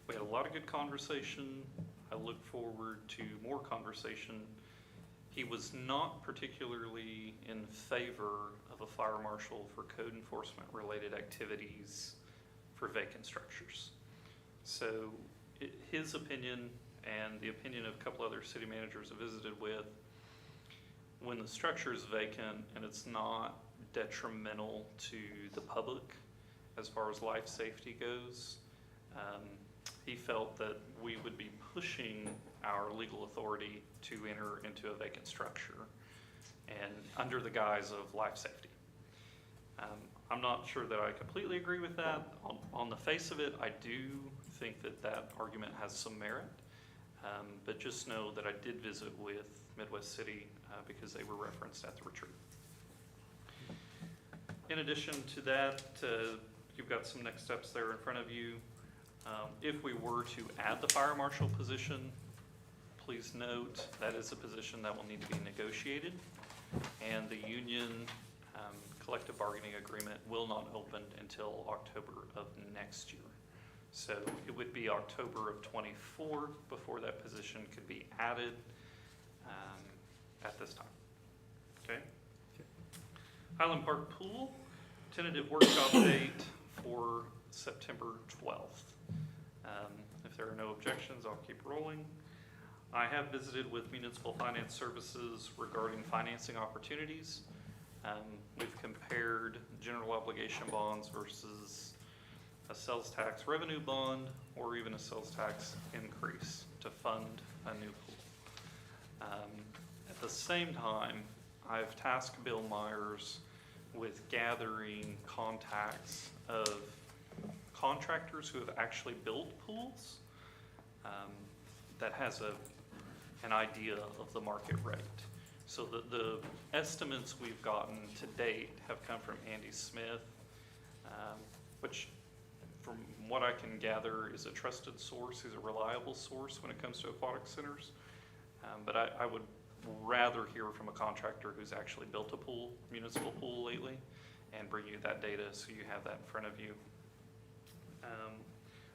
We had a lot of good conversation. I look forward to more conversation. He was not particularly in favor of a fire marshal for code enforcement related activities for vacant structures. So his opinion and the opinion of a couple other city managers I visited with, when the structure is vacant and it's not detrimental to the public as far as life safety goes, he felt that we would be pushing our legal authority to enter into a vacant structure and under the guise of life safety. I'm not sure that I completely agree with that. On the face of it, I do think that that argument has some merit, but just know that I did visit with Midwest City because they were referenced at the retreat. In addition to that, you've got some next steps there in front of you. If we were to add the fire marshal position, please note that is a position that will need to be negotiated, and the union collective bargaining agreement will not open until October of next year. So it would be October of '24 before that position could be added at this time. Okay? Highland Park Pool, tentative workshop date for September 12th. If there are no objections, I'll keep rolling. I have visited with Municipal Finance Services regarding financing opportunities. We've compared general obligation bonds versus a sales tax revenue bond or even a sales tax increase to fund a new pool. At the same time, I've tasked Bill Myers with gathering contacts of contractors who have actually built pools that has an idea of the market rate. So the estimates we've gotten to date have come from Andy Smith, which from what I can gather is a trusted source. He's a reliable source when it comes to aquatic centers. But I would rather hear from a contractor who's actually built a pool, municipal pool lately, and bring you that data so you have that in front of you.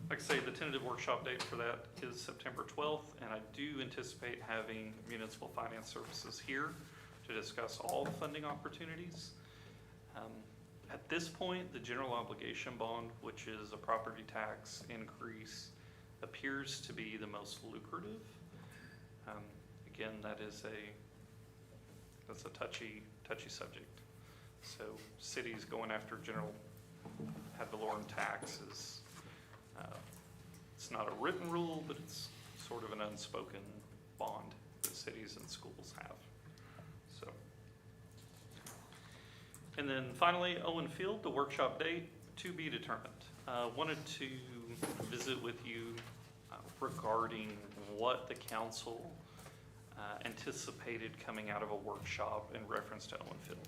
Like I say, the tentative workshop date for that is September 12th, and I do anticipate having Municipal Finance Services here to discuss all funding opportunities. At this point, the general obligation bond, which is a property tax increase, appears to be the most lucrative. Again, that's a touchy subject. So cities going after general ad valorem tax is, it's not a written rule, but it's sort of an unspoken bond that cities and schools have. So, and then finally, Owen Field, the workshop date to be determined. Wanted to visit with you regarding what the council anticipated coming out of a workshop in reference to Owen Field.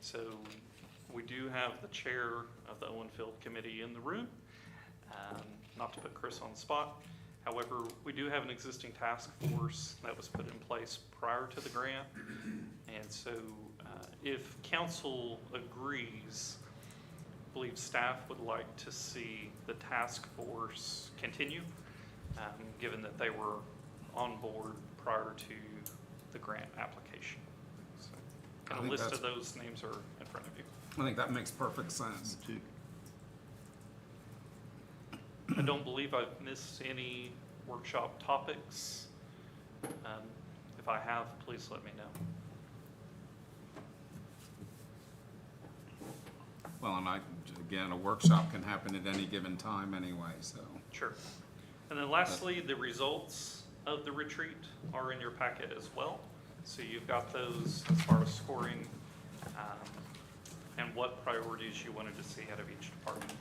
So we do have the chair of the Owen Field Committee in the room. Not to put Chris on the spot. However, we do have an existing task force that was put in place prior to the grant. And so if council agrees, I believe staff would like to see the task force continue, given that they were on board prior to the grant application. So, and a list of those names are in front of you. I think that makes perfect sense. I don't believe I've missed any workshop topics. If I have, please let me know. Well, and again, a workshop can happen at any given time anyway, so. Sure. And then lastly, the results of the retreat are in your packet as well. So you've got those as far as scoring and what priorities you wanted to see out of each department.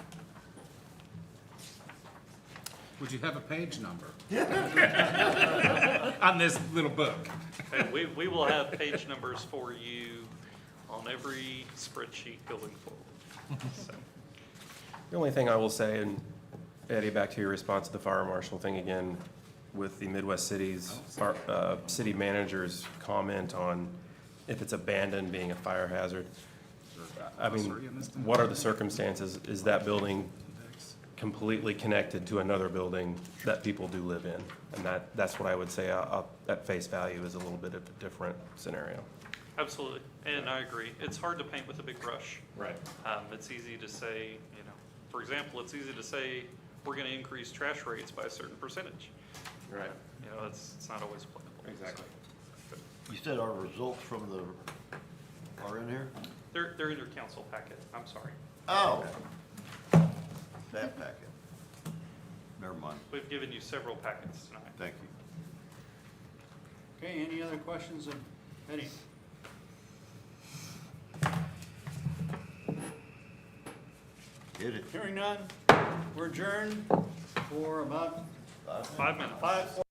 Would you have a page number? On this little book. Okay, we will have page numbers for you on every spreadsheet going forward. So, The only thing I will say, and Eddie, back to your response to the fire marshal thing again, with the Midwest cities, city manager's comment on if it's abandoned being a fire hazard. I mean, what are the circumstances? Is that building completely connected to another building that people do live in? And that's what I would say at face value is a little bit of a different scenario. Absolutely, and I agree. It's hard to paint with a big brush. Right. It's easy to say, you know, for example, it's easy to say, we're gonna increase trash rates by a certain percentage. Right. You know, it's not always applicable. Exactly. You said our results from are in here? They're in your council packet, I'm sorry. Oh, that packet. Never mind, We've given you several packets tonight. thank you. Okay, any other questions of Eddie? Hit it. Hearing none, we're adjourned for about 5 minutes. 5.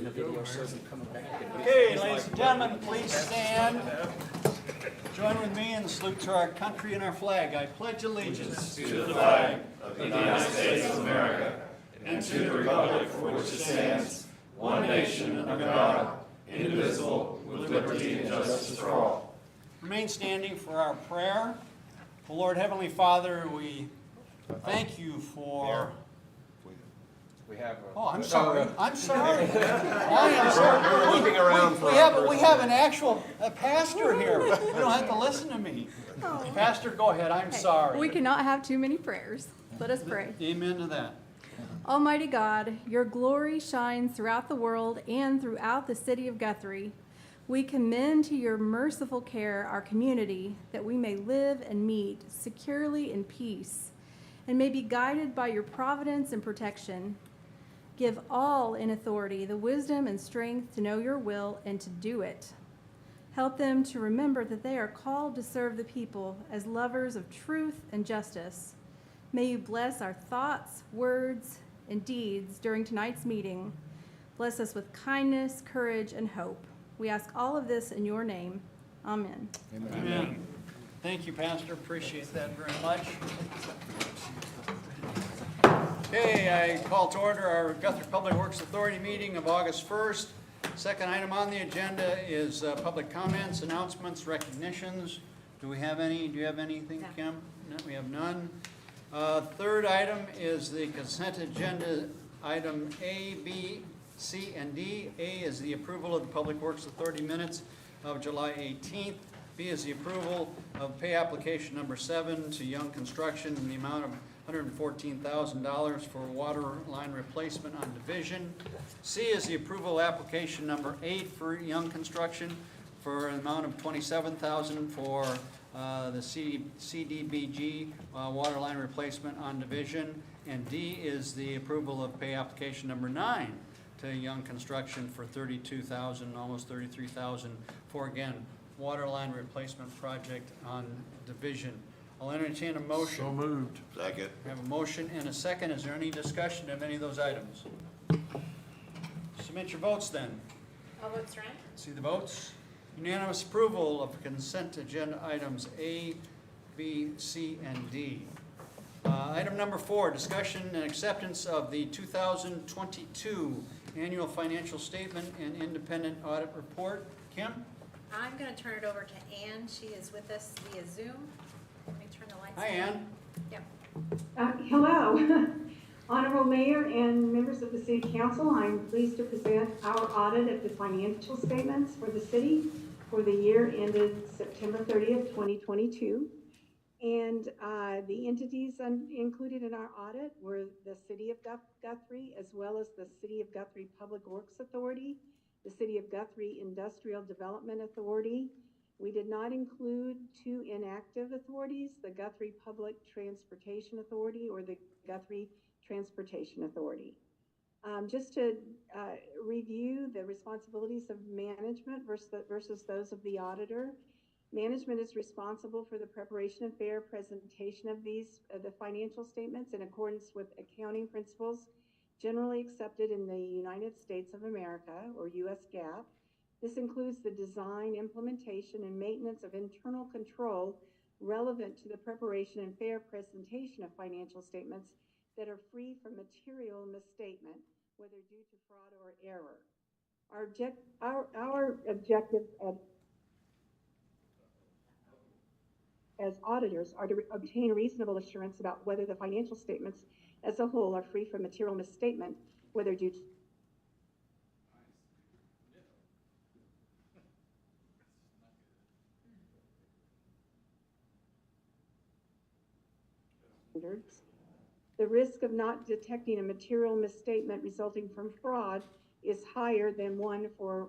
the video shows him coming back. And Okay, ladies and gentlemen, please stand. Join with me in the salute to our country and our flag. I pledge allegiance to the flag of the United States of America and to the republic for which it stands, one nation under God, indivisible, with liberty and justice for all. Remain standing for our prayer. Oh, Lord Heavenly Father, we thank you for... We have. Oh, I'm sorry. I'm sorry. I am sorry. We're looking around for. We have an actual pastor here. You don't have to listen to me. Pastor, go ahead. I'm sorry. We cannot have too many prayers. Let us pray. Amen to that. Almighty God, your glory shines throughout the world and throughout the city of Guthrie. We commend to your merciful care our community, that we may live and meet securely in peace, and may be guided by your providence and protection. Give all in authority the wisdom and strength to know your will and to do it. Help them to remember that they are called to serve the people as lovers of truth and justice. May you bless our thoughts, words, and deeds during tonight's meeting. Bless us with kindness, courage, and hope. We ask all of this in your name. Amen. Amen. Thank you, Pastor. Appreciate that very much. Okay, I call to order our Guthrie Public Works Authority meeting of August 1st. Second item on the agenda is public comments, announcements, recognitions. Do we have any? Do you have anything, No. Kim? No, we have none. Third item is the consent agenda, item A, B, C, and D. A is the approval of the Public Works Authority minutes of July 18th. B is the approval of pay application number 7 to Young Construction in the amount of $114,000 for water line replacement on Division. C is the approval application number 8 for Young Construction for an amount of $27,000 for the CDBG water line replacement on Division. And D is the approval of pay application number 9 to Young Construction for $32,000, almost $33,000 for, again, water line replacement project on Division. I'll entertain a motion. So moved. Second. We have a motion and a second. Is there any discussion of any of those items? Submit your votes then. All votes right? See the votes? Unanimous approval of consent agenda items A, B, C, and D. Item number 4, discussion and acceptance of the 2022 annual financial statement and independent audit report. Kim? I'm gonna turn it over to Ann. She is with us via Zoom. Let me turn the lights on. Hi, Ann. Yep. Hello, Honorable Mayor and members of the City Council. I'm pleased to present our audit of the financial statements for the city for the year ended September 30th, 2022. And the entities included in our audit were the City of Guthrie, as well as the City of Guthrie Public Works Authority, the City of Guthrie Industrial Development Authority. We did not include 2 inactive authorities, the Guthrie Public Transportation Authority or the Guthrie Transportation Authority. Just to review the responsibilities of management versus those of the auditor. Management is responsible for the preparation and fair presentation of the financial statements in accordance with accounting principles generally accepted in the United States of America, or US GAAP. This includes the design, implementation, and maintenance of internal control relevant to the preparation and fair presentation of financial statements that are free from material misstatement, whether due to fraud or error. Our objectives as auditors are to obtain reasonable assurance about whether the financial statements as a whole are free from material misstatement, whether due to standards. The risk of not detecting a material misstatement resulting from fraud is higher than for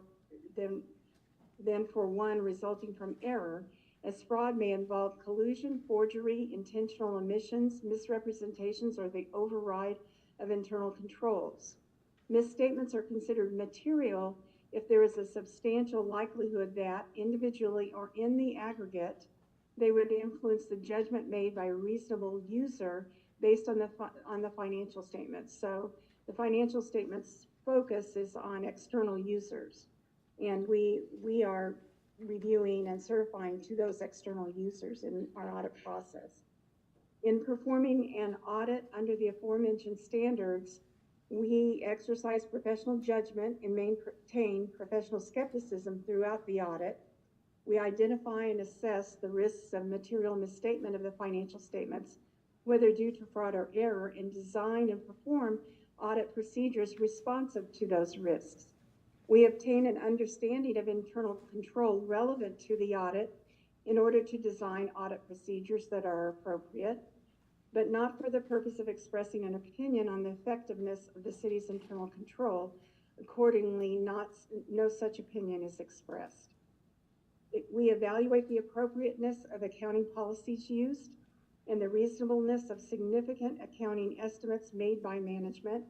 one resulting from error, as fraud may involve collusion, forgery, intentional omissions, misrepresentations, or the override of internal controls. Misstatements are considered material if there is a substantial likelihood that, individually or in the aggregate, they would influence the judgment made by a reasonable user based on the financial statements. So the financial statements focus is on external users, and we are reviewing and certifying to those external users in our audit process. In performing an audit under the aforementioned standards, we exercise professional judgment and maintain professional skepticism throughout the audit. We identify and assess the risks of material misstatement of the financial statements, whether due to fraud or error, and design and perform audit procedures responsive to those risks. We obtain an understanding of internal control relevant to the audit in order to design audit procedures that are appropriate, but not for the purpose of expressing an opinion on the effectiveness of the city's internal control. Accordingly, no such opinion is expressed. We evaluate the appropriateness of accounting policies used and the reasonableness of significant accounting estimates made by management,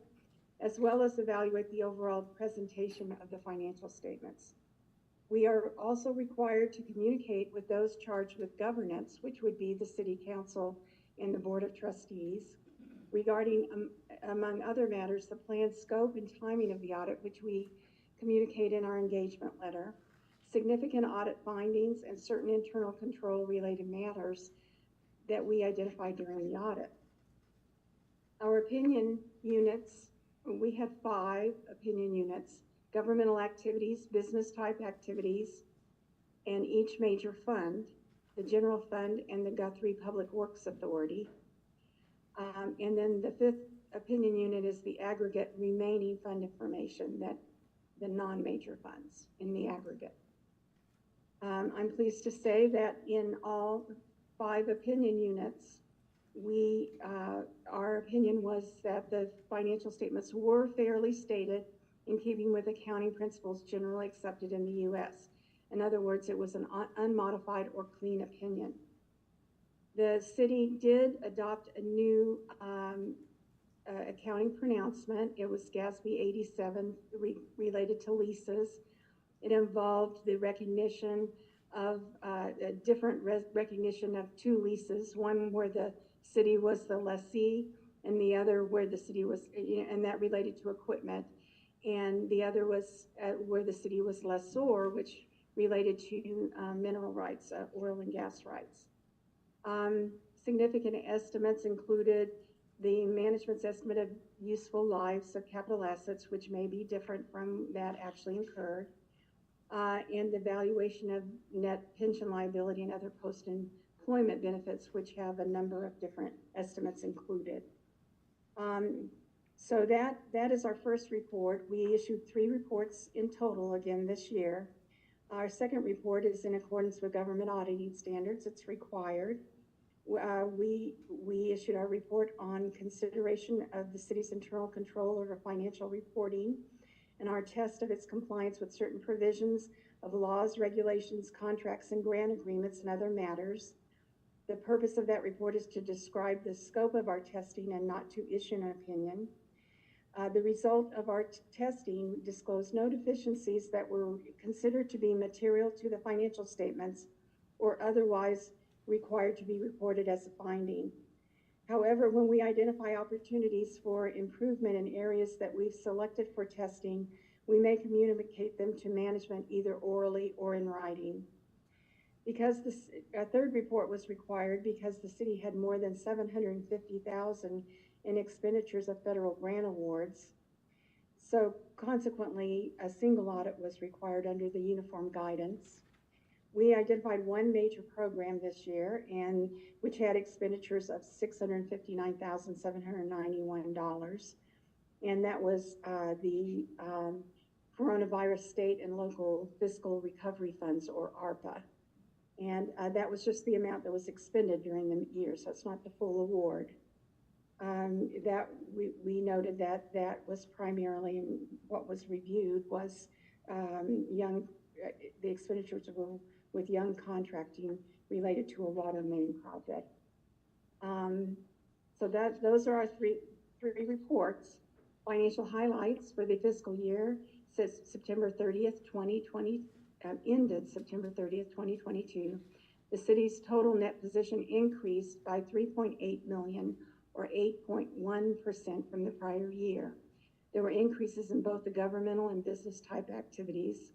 as well as evaluate the overall presentation of the financial statements. We are also required to communicate with those charged with governance, which would be the City Council and the Board of Trustees, regarding, among other matters, the planned scope and timing of the audit, which we communicate in our engagement letter, significant audit findings, and certain internal control related matters that we identify during the audit. Our opinion units, we have 5 opinion units: governmental activities, business type activities, and each major fund, the general fund and the Guthrie Public Works Authority. And then the 5th opinion unit is the aggregate remaining fund information, that the non-major funds in the aggregate. I'm pleased to say that in all 5 opinion units, our opinion was that the financial statements were fairly stated in keeping with accounting principles generally accepted in the U.S. In other words, it was an unmodified or clean opinion. The city did adopt a new accounting pronouncement. It was GASB 87 related to leases. It involved the recognition of a different recognition of 2 leases, one where the city was the lessee and the other where the city was, and that related to equipment, and the other was where the city was lessor, which related to mineral rights, oil and gas rights. Significant estimates included the management's estimate of useful lives of capital assets, which may be different from that actually incurred, and the valuation of net pension liability and other post-employment benefits, which have a number of different estimates included. So that is our first report. We issued 3 reports in total again this year. Our second report is in accordance with government auditing standards. It's required. We issued our report on consideration of the city's internal control over financial reporting and our test of its compliance with certain provisions of laws, regulations, contracts, and grant agreements and other matters. The purpose of that report is to describe the scope of our testing and not to issue an opinion. The result of our testing disclosed no deficiencies that were considered to be material to the financial statements or otherwise required to be reported as a finding. However, when we identify opportunities for improvement in areas that we've selected for testing, we may communicate them to management either orally or in writing. Because a third report was required because the city had more than $750,000 in expenditures of federal grant awards. So consequently, a single audit was required under the uniform guidance. We identified 1 major program this year, and which had expenditures of $659,791, and that was the Coronavirus State and Local Fiscal Recovery Funds, or ARPA. And that was just the amount that was expended during the year, so it's not the full award. That we noted that that was primarily what was reviewed was the expenditures were with young contracting related to a water main project. So those are our three reports. Financial highlights for the fiscal year says September 30th, 2020, ended September 30th, 2022. The city's total net position increased by $3.8 million or 8.1% from the prior year. There were increases in both the governmental and business type activities.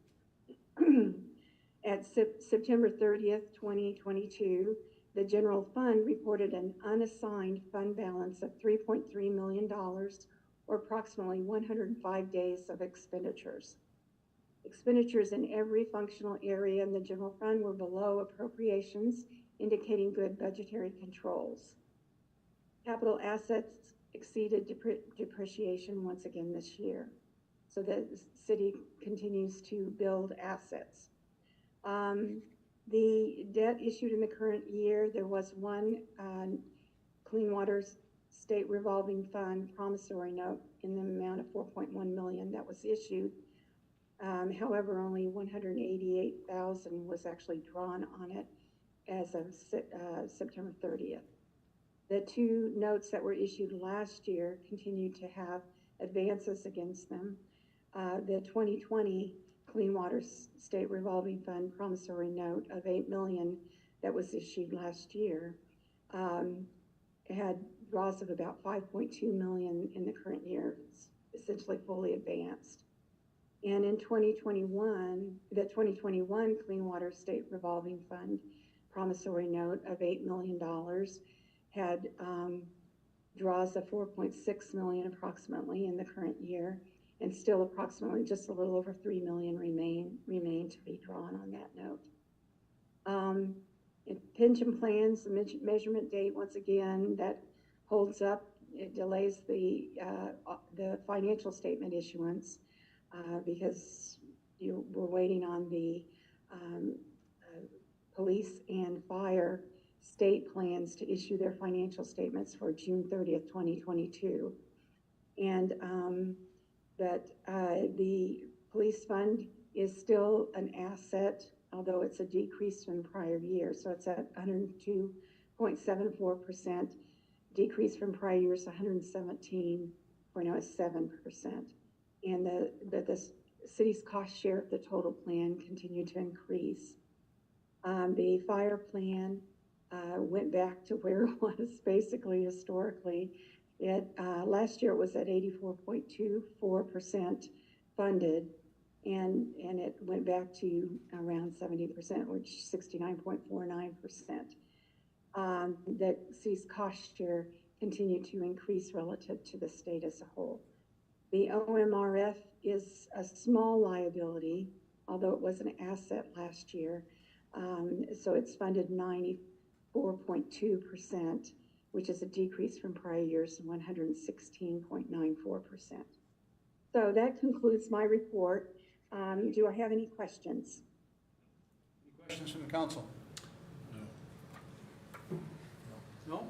At September 30th, 2022, the general fund reported an unassigned fund balance of $3.3 million, or approximately 105 days of expenditures. Expenditures in every functional area in the general fund were below appropriations, indicating good budgetary controls. Capital assets exceeded depreciation once again this year. So the city continues to build assets. The debt issued in the current year, there was one Clean Water State Revolving Fund promissory note in the amount of $4.1 million that was issued. However, only $188,000 was actually drawn on it as of September 30th. The two notes that were issued last year continued to have advances against them. The 2020 Clean Water State Revolving Fund promissory note of $8 million that was issued last year had draws of about $5.2 million in the current year, essentially fully advanced. And in 2021, the 2021 Clean Water State Revolving Fund promissory note of $8 million had draws of $4.6 million approximately in the current year, and still approximately just a little over $3 million remain to be drawn on that note. In pension plans, the measurement date, once again, that holds up. It delays the financial statement issuance because we're waiting on the police and fire state plans to issue their financial statements for June 30th, 2022. And the police fund is still an asset, although it's a decrease from prior year. So it's at 102.74%, decrease from prior years 117.07%. And the city's cost share of the total plan continued to increase. The fire plan went back to where it was basically historically. Last year it was at 84.24% funded, and it went back to around 70%, which is 69.49%. The city's cost share continued to increase relative to the state as a whole. The OMRF is a small liability, although it was an asset last year. So it's funded 94.2%, which is a decrease from prior years of 116.94%. So that concludes my report. Do I have any questions? Any questions from the council? No?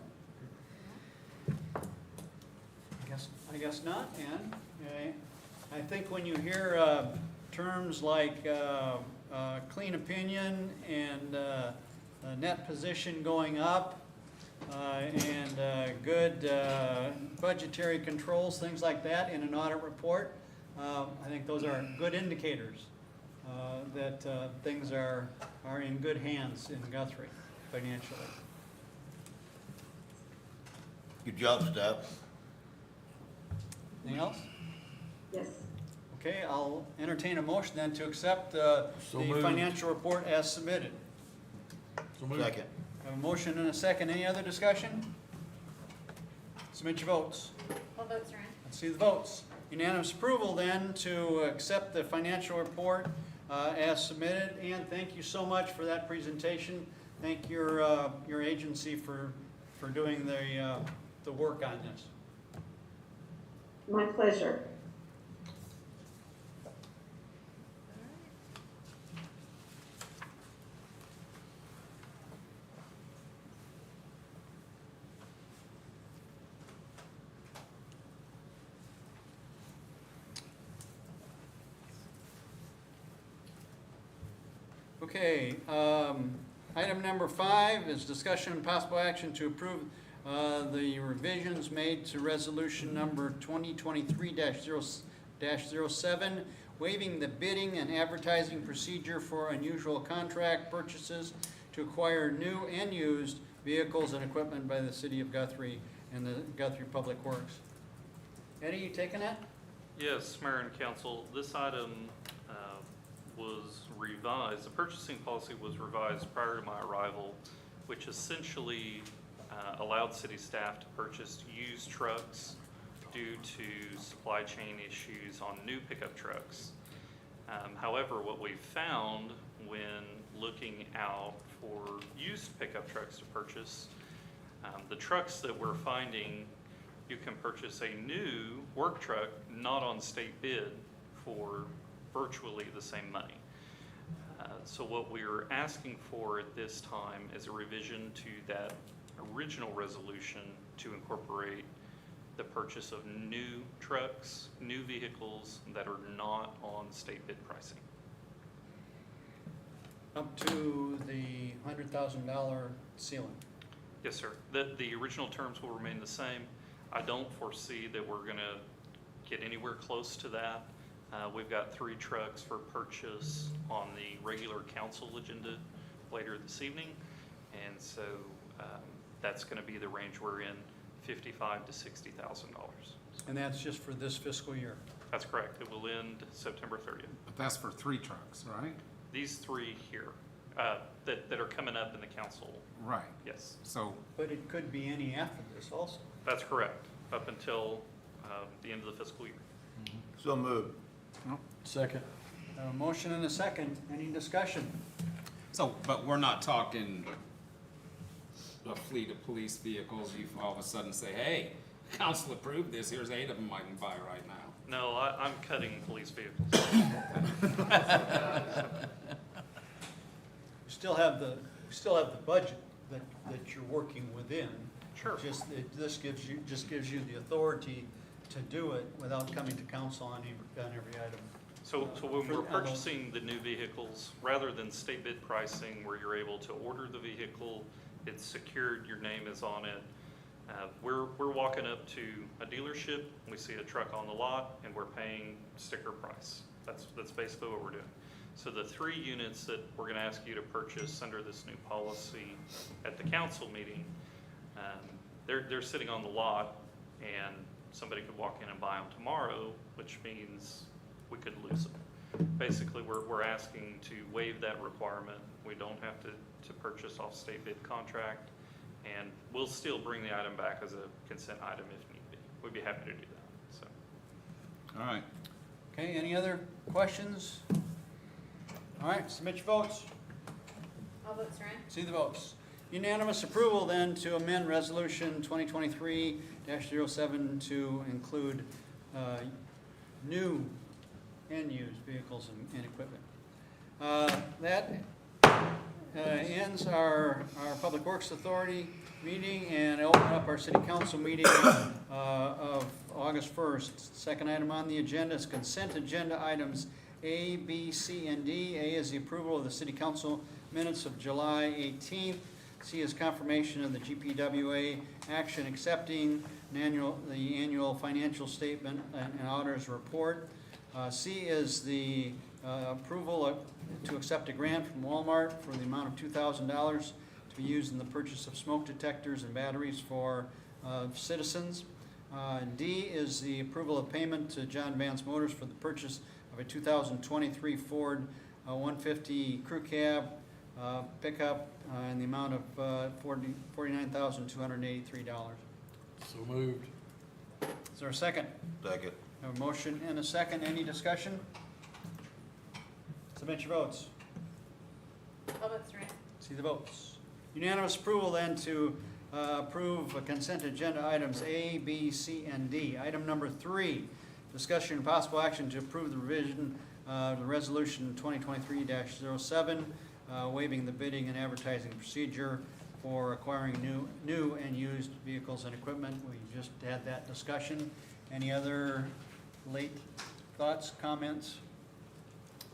I guess not, Ann. Okay. I think when you hear terms like clean opinion and net position going up and good budgetary controls, things like that in an audit report, I think those are good indicators that things are in good hands in Guthrie financially. Good job, staff. Anything else? Yes. Okay, I'll entertain a motion then to accept the financial report as submitted. Second. I have a motion and a second. Any other discussion? Submit your votes. What votes are in? Let's see the votes. Unanimous approval then to accept the financial report as submitted. And thank you so much for that presentation. Thank your agency for doing the work on this. My pleasure. Okay, item number 5 is discussion and possible action to approve the revisions made to resolution number 2023-07, waiving the bidding and advertising procedure for unusual contract purchases to acquire new and used vehicles and equipment by the city of Guthrie in the Guthrie Public Works. Eddie, you taking that? Yes, Mayor and Council, this item was revised, the purchasing policy was revised prior to my arrival, which essentially allowed city staff to purchase used trucks due to supply chain issues on new pickup trucks. However, what we found when looking out for used pickup trucks to purchase, the trucks that we're finding, you can purchase a new work truck not on state bid for virtually the same money. So what we're asking for at this time is a revision to that original resolution to incorporate the purchase of new trucks, new vehicles that are not on state bid pricing. Up to the $100,000 ceiling. Yes, sir. The original terms will remain the same. I don't foresee that we're gonna get anywhere close to that. We've got 3 trucks for purchase on the regular council agenda later this evening. And so that's gonna be the range we're in, $55,000 to $60,000. And that's just for this fiscal year. That's correct. It will end September 30th. But that's for 3 trucks, right? These 3 here, that are coming up in the council, Right. yes, So, But it could be any after this also. that's correct, up until the end of the fiscal year. So moved. Second. A motion and a second. Any discussion? but we're not talking a fleet of police vehicles. You all of a sudden say, hey, council approved this, here's 8 of them I can buy right now. No, I'm cutting police vehicles. We still have the budget that you're working within. Sure. This gives you the authority to do it without coming to council on every item. So when For- we're purchasing the new vehicles, rather than state bid pricing where you're able to order the vehicle, it's secured, your name is on it. We're walking up to a dealership, we see a truck on the lot, and we're paying sticker price. That's basically what we're doing. So the 3 units that we're gonna ask you to purchase under this new policy at the council meeting, they're sitting on the lot, and somebody could walk in and buy them tomorrow, which means we could lose them. Basically, we're asking to waive that requirement. We don't have to purchase off state bid contract, and we'll still bring the item back as a consent item if need be. We'd be happy to do that, so. All right. Okay, any other questions? All right, submit your votes. All votes are in. See the votes. Unanimous approval then to amend Resolution 2023-07 to include new and used vehicles and equipment. That ends our Public Works Authority meeting and open up our City Council meeting of August 1st. Second item on the agenda is consent agenda items A, B, C, and D. A is the approval of the City Council minutes of July 18th. C is confirmation of the GPWA action accepting the annual financial statement and auditor's report. C is the approval to accept a grant from Walmart for the amount of $2,000 to be used in the purchase of smoke detectors and batteries for citizens. D is the approval of payment to John Vance Motors for the purchase of a 2023 Ford 150 crew cab pickup in the amount of $49,283. So moved. Is there a second? Second. A motion and a second. Any discussion? Submit your votes. All votes are in. See the votes. Unanimous approval then to approve consent agenda items A, B, C, and D. Item number 3, discussion and possible action to approve the revision of the resolution 2023-07, waiving the bidding and advertising procedure for acquiring new and used vehicles and equipment. We just had that discussion. Any other late thoughts, comments?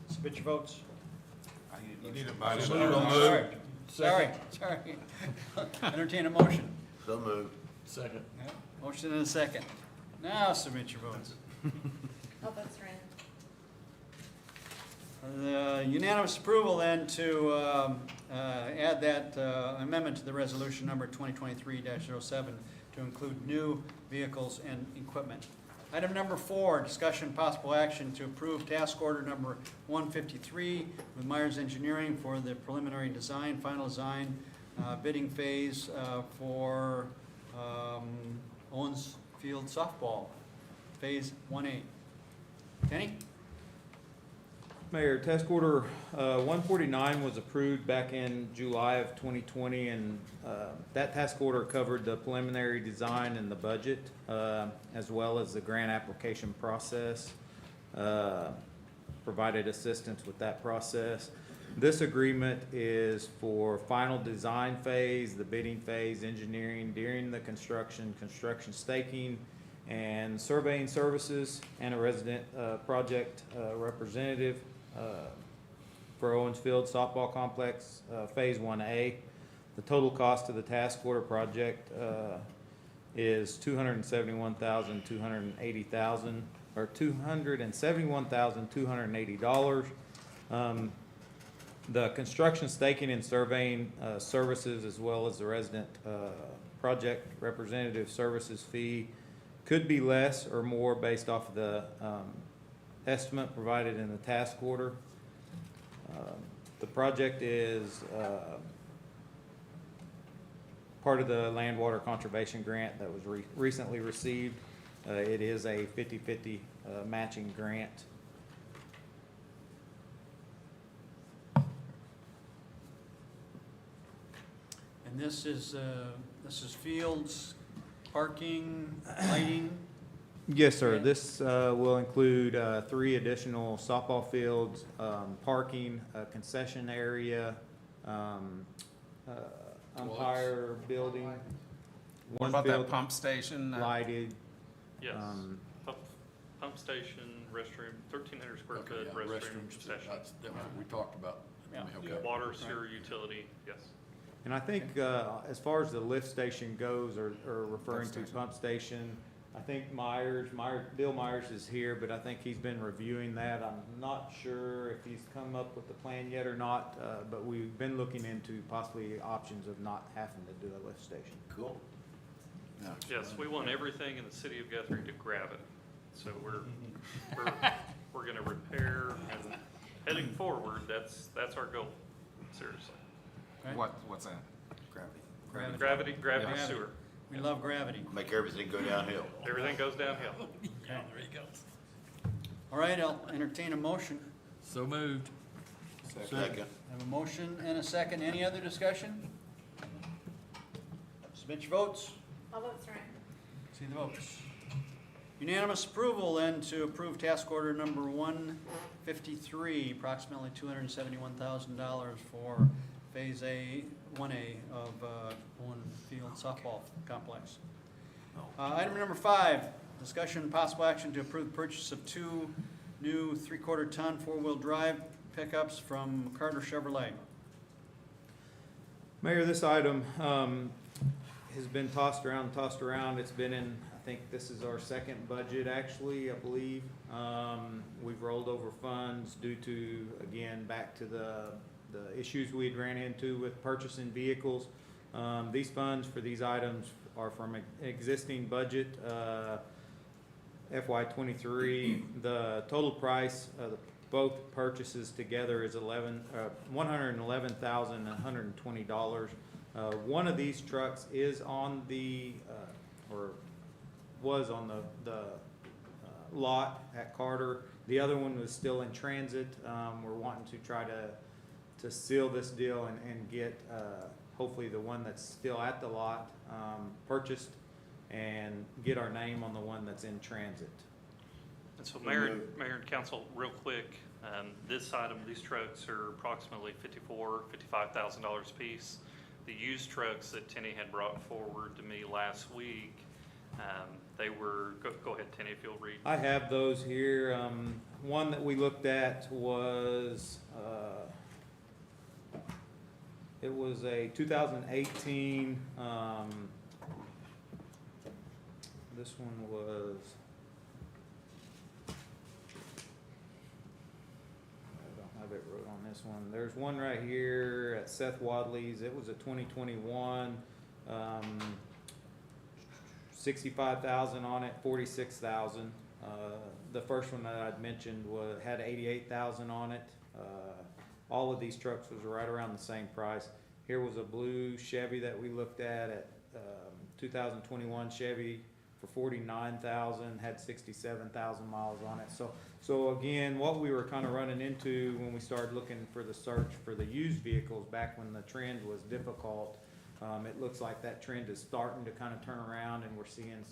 Submit your votes. You need a Sorry. Entertain a motion. So moved. Second. Yeah, motion and a second. Now submit your votes. All votes are in. The unanimous approval then to add that amendment to the resolution number 2023-07 to to include new vehicles and equipment. Item number 4, discussion possible action to approve task order number 153 with Myers Engineering for the preliminary design, final design, bidding phase for Owens Field softball, phase 1A. Kenny? Mayor, task order 149 was approved back in July of 2020, and that task order covered the preliminary design and the budget, as well as the grant application process, provided assistance with that process. This agreement is for final design phase, the bidding phase, engineering during the construction staking, and surveying services, and a resident project representative for Owens Field Softball Complex, Phase 1A. The total cost of the task order project is $271,280 or $271,280. The construction staking and surveying services, as well as the resident project representative services fee, could be less or more based off of the estimate provided in the task order. The project is part of the Land Water Conservation Grant that was recently received. It is a 50-50 matching grant. And this is fields, parking, lighting? Yes, sir. This will include 3 additional softball fields, parking, a concession area, umpire building. What about that pump station? Lighted. Yes, pump station, restroom, 1,300 square Okay, foot yeah, restroom restrooms, session. that's what we talked about. Yeah. Okay. Water, sewer, utility, yes. And I think as far as the lift station goes, or referring to pump station, I think Bill Myers is here, but I think he's been reviewing that. I'm not sure if he's come up with the plan yet or not, but we've been looking into possibly options of not having to do a lift station. Cool. Yeah. Yes, we want everything in the city of Guthrie to grab it. So we're gonna repair, and heading forward, that's our goal, seriously. Okay. What's that? Gravity Gravity. sewer. We love gravity. Make everything go downhill. Everything goes downhill. There you go. All right, I'll entertain a motion. So moved. Second. I have a motion and a second. Any other discussion? Submit your votes. All votes are in. See the votes. Unanimous approval then to approve task order number 153, approximately $271,000 for Phase 1A of Owen Field Softball Complex. Item number 5, discussion and possible action to approve the purchase of 2 new 3/4 ton 4-wheel drive pickups from Carter Chevrolet. Mayor, this item has been tossed around. It's been in, I think this is our second budget, actually, I believe. We've rolled over funds due to, again, back to the issues we'd ran into with purchasing vehicles. These funds for these items are from an existing budget, FY '23. The total price of both purchases together is $111,120. One of these trucks is on the, or was on the lot at Carter. The other one was still in transit. We're wanting to try to seal this deal and get hopefully the one that's still at the lot purchased and get our name on the one that's in transit. And so Mayor and Council, real quick, this item, these trucks are approximately $55,000 a piece. The used trucks that Tenny had brought forward to me last week, they were, go ahead, Tenny, if you'll read. I have those here. One that we looked at was, it was a 2018, this one was, I don't have it wrote on this one. There's one right here at Seth Wadley's. It was a 2021. 65,000 on it, 46,000. The first one that I'd mentioned had 88,000 on it. All of these trucks was right around the same price. Here was a blue Chevy that we looked at 2021 Chevy for 49,000, had 67,000 miles on it. So again, what we were kind of running into when we started looking for the search for the used vehicles back when the trend was difficult, it looks like that trend is starting to kind of turn around, and we're seeing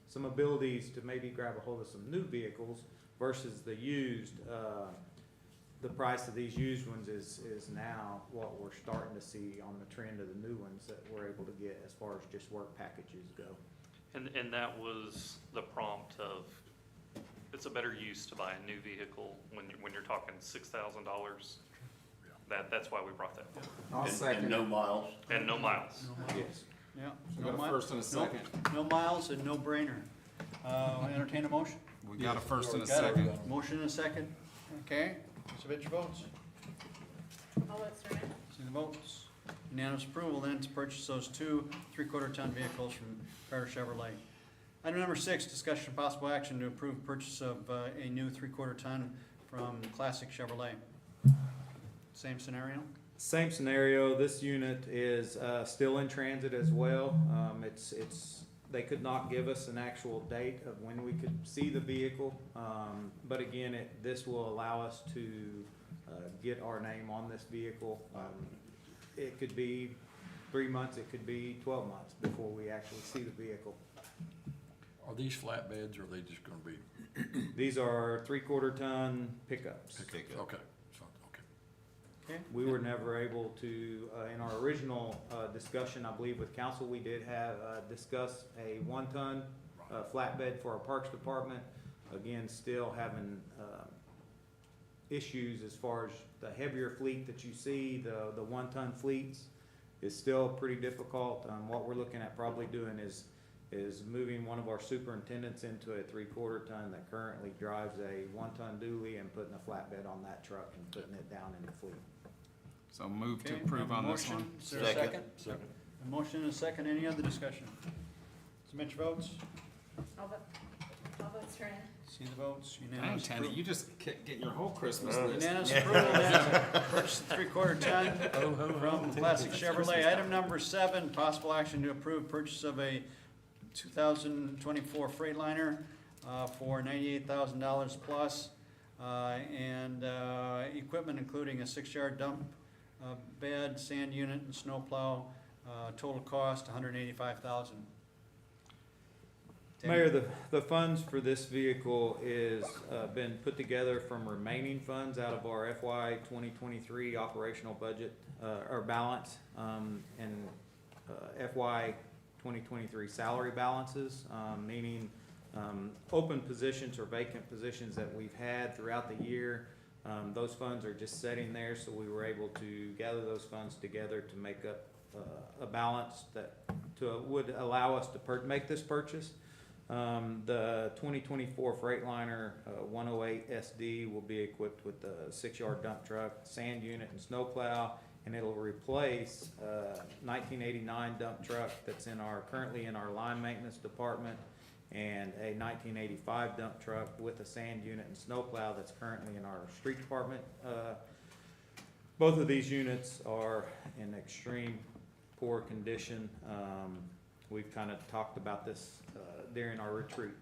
some abilities to maybe grab a hold of some new vehicles versus the used. The price of these used ones is now what we're starting to see on the trend of the new ones that we're able to get as far as just work packages go. And that was the prompt of, it's a better use to buy a new vehicle when you're talking $6,000. That's why we brought that forward. I'll second. And no miles. And no miles. Yes. Yeah. We got a first and a second. No miles and no brainer. Entertain a motion? We got a first and a Got it. second. Motion and a second. Okay, submit your votes. All votes are in. See the votes. Unanimous approval then to purchase those two 3/4 ton vehicles from Carter Chevrolet. Item number 6, discussion of possible action to approve purchase of a new 3/4 ton from Classic Chevrolet. Same scenario? Same scenario. This unit is still in transit as well. They could not give us an actual date of when we could see the vehicle. But again, this will allow us to get our name on this vehicle. It could be 3 months, it could be 12 months before we actually see the vehicle. Are these flatbeds, or are they just gonna be? These are 3/4 ton pickups. Pickup. Okay, so, okay. Okay. We were never able to, in our original discussion, I believe with council, we did have discuss a 1-ton flatbed for our Parks Department. Again, still having issues as far as the heavier fleet that you see, the 1-ton fleets is still pretty difficult. What we're looking at probably doing is moving one of our superintendents into a 3/4 ton that currently drives a 1-ton dually and putting a flatbed on that truck and putting it down in the fleet. So move to Okay, approve have a on this motion. one. Is there a second? Second. A motion and a second. Any other discussion? Submit your votes. All votes are in. See the votes. Dang, Unanimous Tandy, approval. you just get your whole Christmas list. Unanimous approval then to purchase the 3/4 ton from Classic Chevrolet. Item number 7, possible action to approve purchase of a 2024 Freightliner for $98,000 plus, and equipment including a 6-yard dump bed, sand unit, and snowplow. Total cost $185,000. Mayor, the funds for this vehicle is been put together from remaining funds out of our FY 2023 operational budget, or balance, and FY 2023 salary balances, meaning open positions or vacant positions that we've had throughout the year. Those funds are just sitting there, so we were able to gather those funds together to make up a balance that would allow us to make this purchase. The 2024 Freightliner 108 SD will be equipped with a 6-yard dump truck, sand unit, and snowplow, and it'll replace a 1989 dump truck that's currently in our line maintenance department, and a 1985 dump truck with a sand unit and snowplow that's currently in our street department. Both of these units are in extreme poor condition. We've kind of talked about this during our retreat.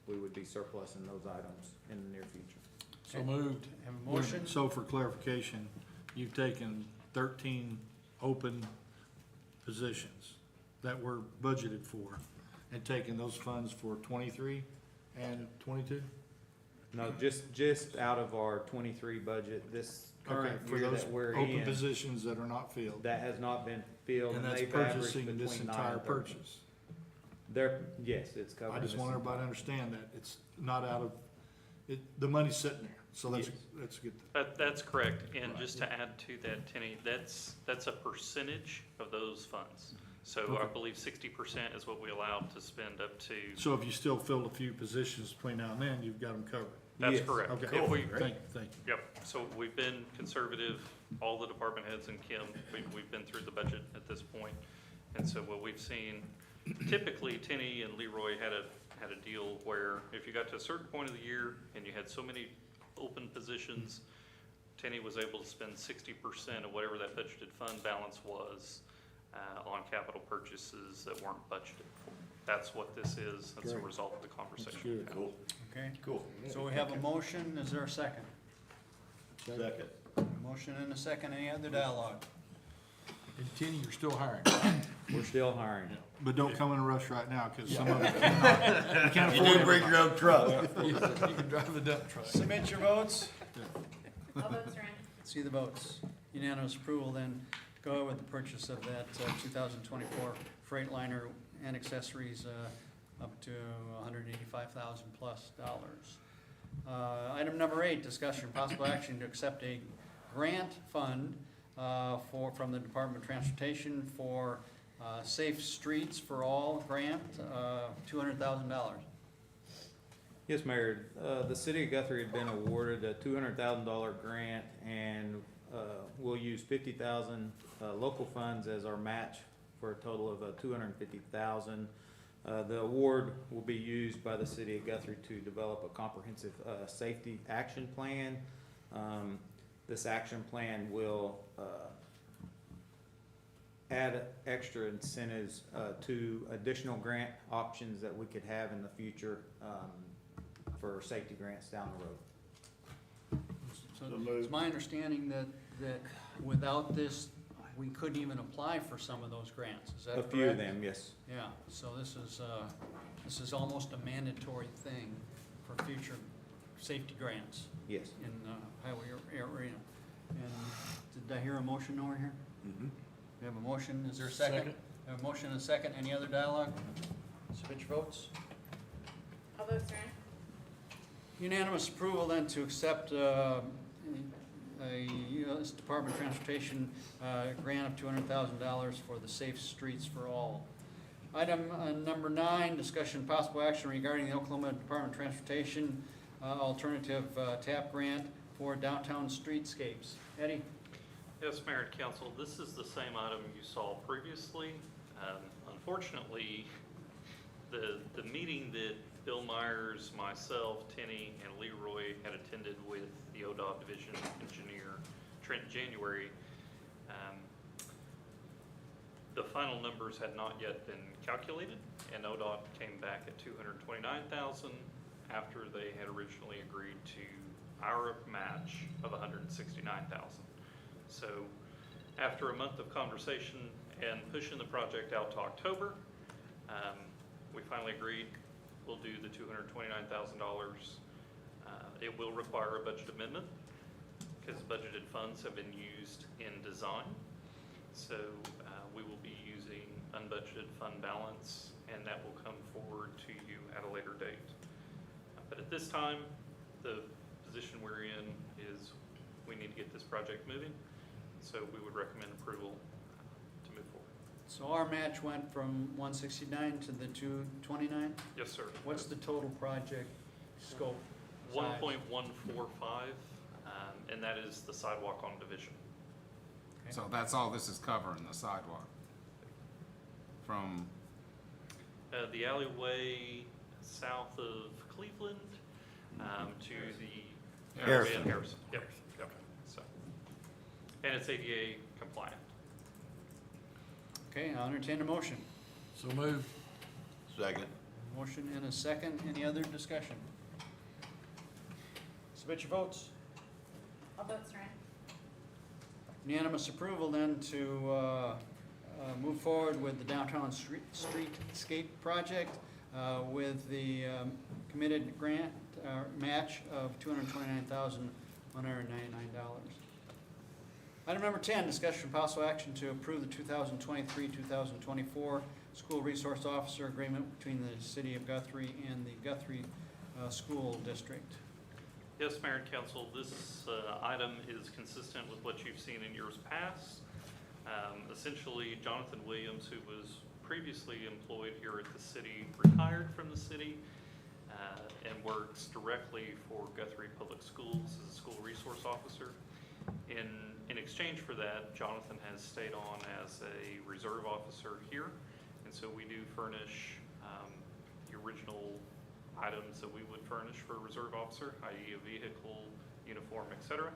We would be surplusing those items in the near future. So moved. Have a motion? So for clarification, you've taken 13 open positions that were budgeted for and taken those funds for 23 and 22? No, just out of our 23 budget, this Okay, current for year those that we're open in, positions that are not filled. that has not been filled, And and that's they've averaged purchasing between this 9 entire and 13. purchase. Yes, it's covering. I just this want everybody to entire- understand that it's not out of, the money's sitting there, so Yes. that's good. That's correct, and Right. just to add to that, Tenny, that's a percentage of those funds. So I Okay. believe 60% is what we allow to spend up to, So if you still fill a few positions between now and then, you've got them covered. that's Yes. correct. Okay, If we, thank you. Yep, so we've been conservative, all the department heads and Kim, we've been through the budget at this point. And so what we've seen typically, Tenny and Leroy had a deal where if you got to a certain point of the year and you had so many open positions, Tenny was able to spend 60% of whatever that budgeted fund balance was on capital purchases that weren't budgeted for. That's what this is. That's a Great. result of the conversation. good. we had. Cool, Okay, cool. so we have a motion, is there a second? Second. Motion and a second, any other dialogue? And Kenny, you're still hiring. We're still hiring. But don't come in a rush right now, cause some of it cannot, you can't You afford do it. bring your own truck. You can drive the dump truck. Submit your votes. All votes are in. See the votes. Unanimous approval then to go with the purchase of that 2024 Freightliner and accessories up to $185,000 plus. Item number 8, discussion possible action to accept a grant fund from the Department of Transportation for Safe Streets for All grant, $200,000. Yes, Mayor, the city of Guthrie had been awarded a $200,000 grant, and we'll use 50,000 local funds as our match for a total of 250,000. The award will be used by the city of Guthrie to develop a comprehensive safety action plan. This action plan will add extra incentives to additional grant options that we could have in the future for safety grants down the road. So it's my understanding that without this, we couldn't even apply for some of those grants, is that A correct? few of them, yes. Yeah, so this is almost a mandatory thing for future safety grants Yes. in highway area. And did I hear a motion over here? We have a motion, is there a second? Second. We have a motion and a second, any other dialogue? Submit your votes. All votes are in. Unanimous approval then to accept a U.S. Department of Transportation grant of $200,000 for the Safe Streets for All. Item number 9, discussion possible action regarding the Oklahoma Department of Transportation alternative TAP grant for downtown streetscapes. Eddie? Yes, Mayor and Council, this is the same item you saw previously. Unfortunately, the meeting that Bill Myers, myself, Tenny, and Leroy had attended with the ODOT Division Engineer, Trent, January, the final numbers had not yet been calculated, and ODOT came back at $229,000 after they had originally agreed to our match of $169,000. So after a month of conversation and pushing the project out to October, we finally agreed we'll do the $229,000. It will require a budget amendment because budgeted funds have been used in design. So we will be using unbudgeted fund balance, and that will come forward to you at a later date. But at this time, the position we're in is we need to get this project moving. So we would recommend approval to move forward. So our match went from 169 to the 229? Yes, sir. What's the total project scope? size? 1.145, and that is the sidewalk on Division. Okay. So that's all this is covering, the sidewalk? From, The alleyway south of Cleveland to the alleyway in Harrison. Yep. So, and it's ADA compliant. Okay, I'll entertain a motion. So moved. Second. Motion and a second. Any other discussion? Submit your votes. All votes are in. Unanimous approval then to move forward with the downtown streetscape project with the committed grant match of $229,199. Item number 10, discussion possible action to approve the 2023-2024 School Resource Officer Agreement between the City of Guthrie and the Guthrie School District. Yes, Mayor and Council, this item is consistent with what you've seen in years past. Essentially, Jonathan Williams, who was previously employed here at the city, retired from the city and works directly for Guthrie Public Schools as a school resource officer. In exchange for that, Jonathan has stayed on as a reserve officer here And so we do furnish the original items that we would furnish for a reserve officer, i.e. a vehicle, uniform, et cetera.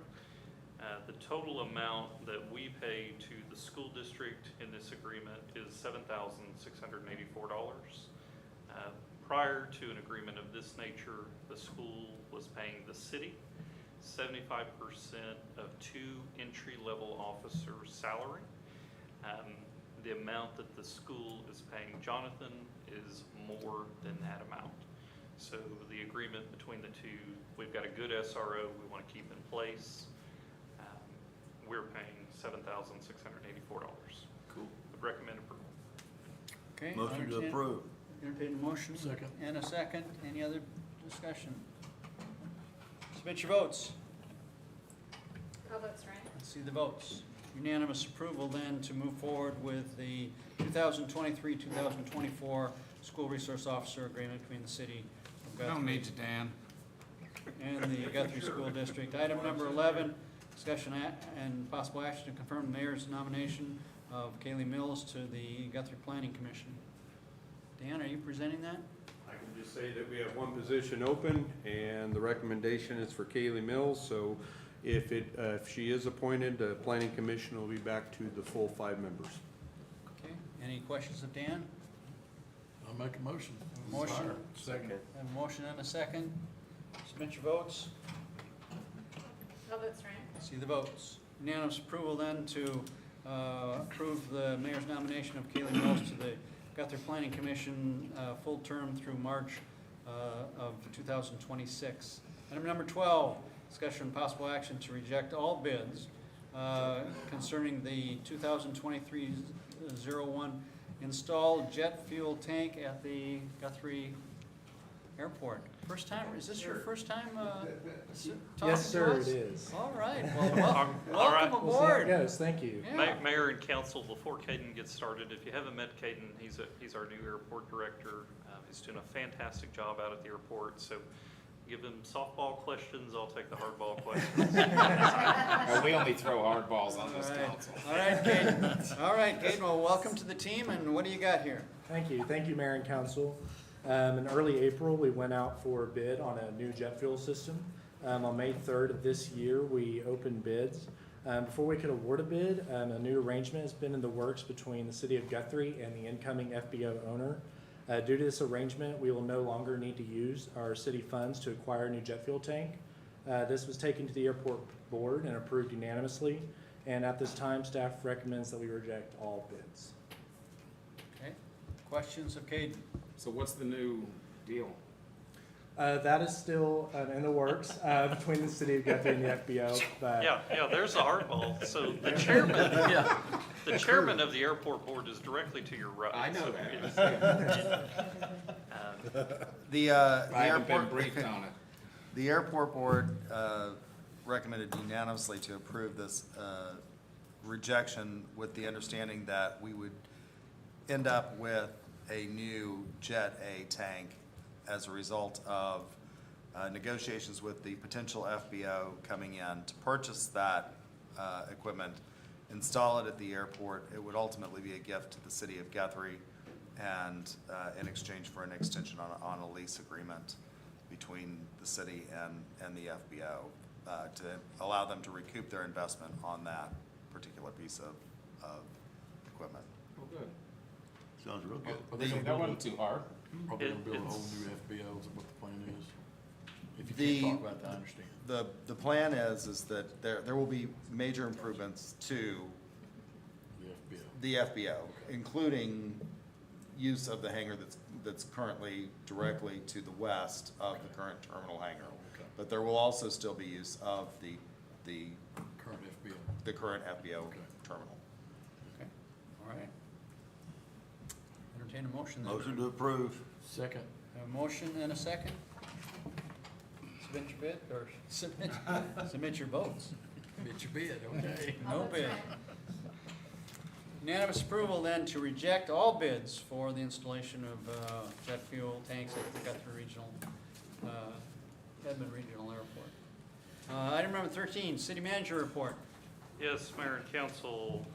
The total amount that we pay to the school district in this agreement is $7,684. Prior to an agreement of this nature, the school was paying the city 75% of 2 entry-level officers' salary. The amount that the school is paying Jonathan is more than that amount. So the agreement between the two, we've got a good SRO we want to keep in place. We're paying $7,684. Cool. Would recommend approval. Okay. Motion to approve. Entertain a motion. Second. And a second. Any other discussion? Submit your votes. All votes right. Let's see the votes. Unanimous approval then to move forward with the 2023-2024 School Resource Officer Agreement between the City of Guthrie. Don't need to, Dan. And the Guthrie School District. Item number 11, discussion and possible action to confirm the mayor's nomination of Kaylee Mills to the Guthrie Planning Commission. Dan, are you presenting that? I can just say that we have one position open, and the recommendation is for Kaylee Mills, so if she is appointed, the planning commission will be back to the full 5 members. Okay, any questions of Dan? I'll make a motion. Motion. Second. Have a motion and a second. Submit your votes. All votes right. See the votes. Unanimous approval then to approve the mayor's nomination of Kaylee Mills to the Guthrie Planning Commission, full term through March of 2026. Item number 12, discussion and possible action to reject all bids concerning the 2023-01 installed jet fuel tank at the Guthrie Airport. First time, is this your first time talking to us? Yes, sir, it is. All right, well, All right. welcome We'll see how it aboard. goes. Thank you. Yeah. Mayor and council, before Caden gets started, if you haven't met Caden, he's our new airport director. He's doing a fantastic job out at the airport, so give him softball questions, I'll take the hardball questions. We only throw hard balls on this council. All right, Caden. All right, Caden, well, welcome to the team, and what do you got here? Thank you. Thank you, Mayor and Council. In early April, we went out for a bid on a new jet fuel system. On May 3rd of this year, we opened bids. Before we could award a bid, a new arrangement has been in the works between the City of Guthrie and the incoming FBO owner. Due to this arrangement, we will no longer need to use our city funds to acquire a new jet fuel tank. This was taken to the airport board and approved unanimously, and at this time, staff recommends that we reject all bids. Okay, questions of Caden? So what's the new deal? That is still in the works between the City of Guthrie and the FBO, but Yeah, there's the hardball. So the chairman of the airport board is directly to your right. I know so that. The I haven't been airport, briefed on it. the airport board recommended unanimously to approve this rejection with the understanding that we would end up with a new Jet A tank as a result of negotiations with the potential FBO coming in to purchase that equipment, install it at the airport. It would ultimately be a gift to the city of Guthrie, and in exchange for an extension on a lease agreement between the city and the FBO to allow them to recoup their investment on that particular piece of equipment. Oh, good. Sounds real good. Are they gonna That build wasn't too hard. Are they gonna build a whole It's- new FBO, is what the plan is? If you The- can't talk about that, I understand. The plan is that there will be major improvements to The FBO. the FBO, including use of the hangar that's currently directly to the west of the current terminal hangar. Okay. But there will also still be use of the Current FBO. current FBO Okay. terminal. Okay, all right. Entertain a motion then. Motion to approve. Second. Have a motion and a second. Submit your bid, or submit your votes. Get your bid, okay. No bid. Unanimous approval then to reject all bids for the installation of jet fuel tanks at the Guthrie Regional, Edmond Regional Airport. Item number 13, City Manager Report. Yes, Mayor and Council,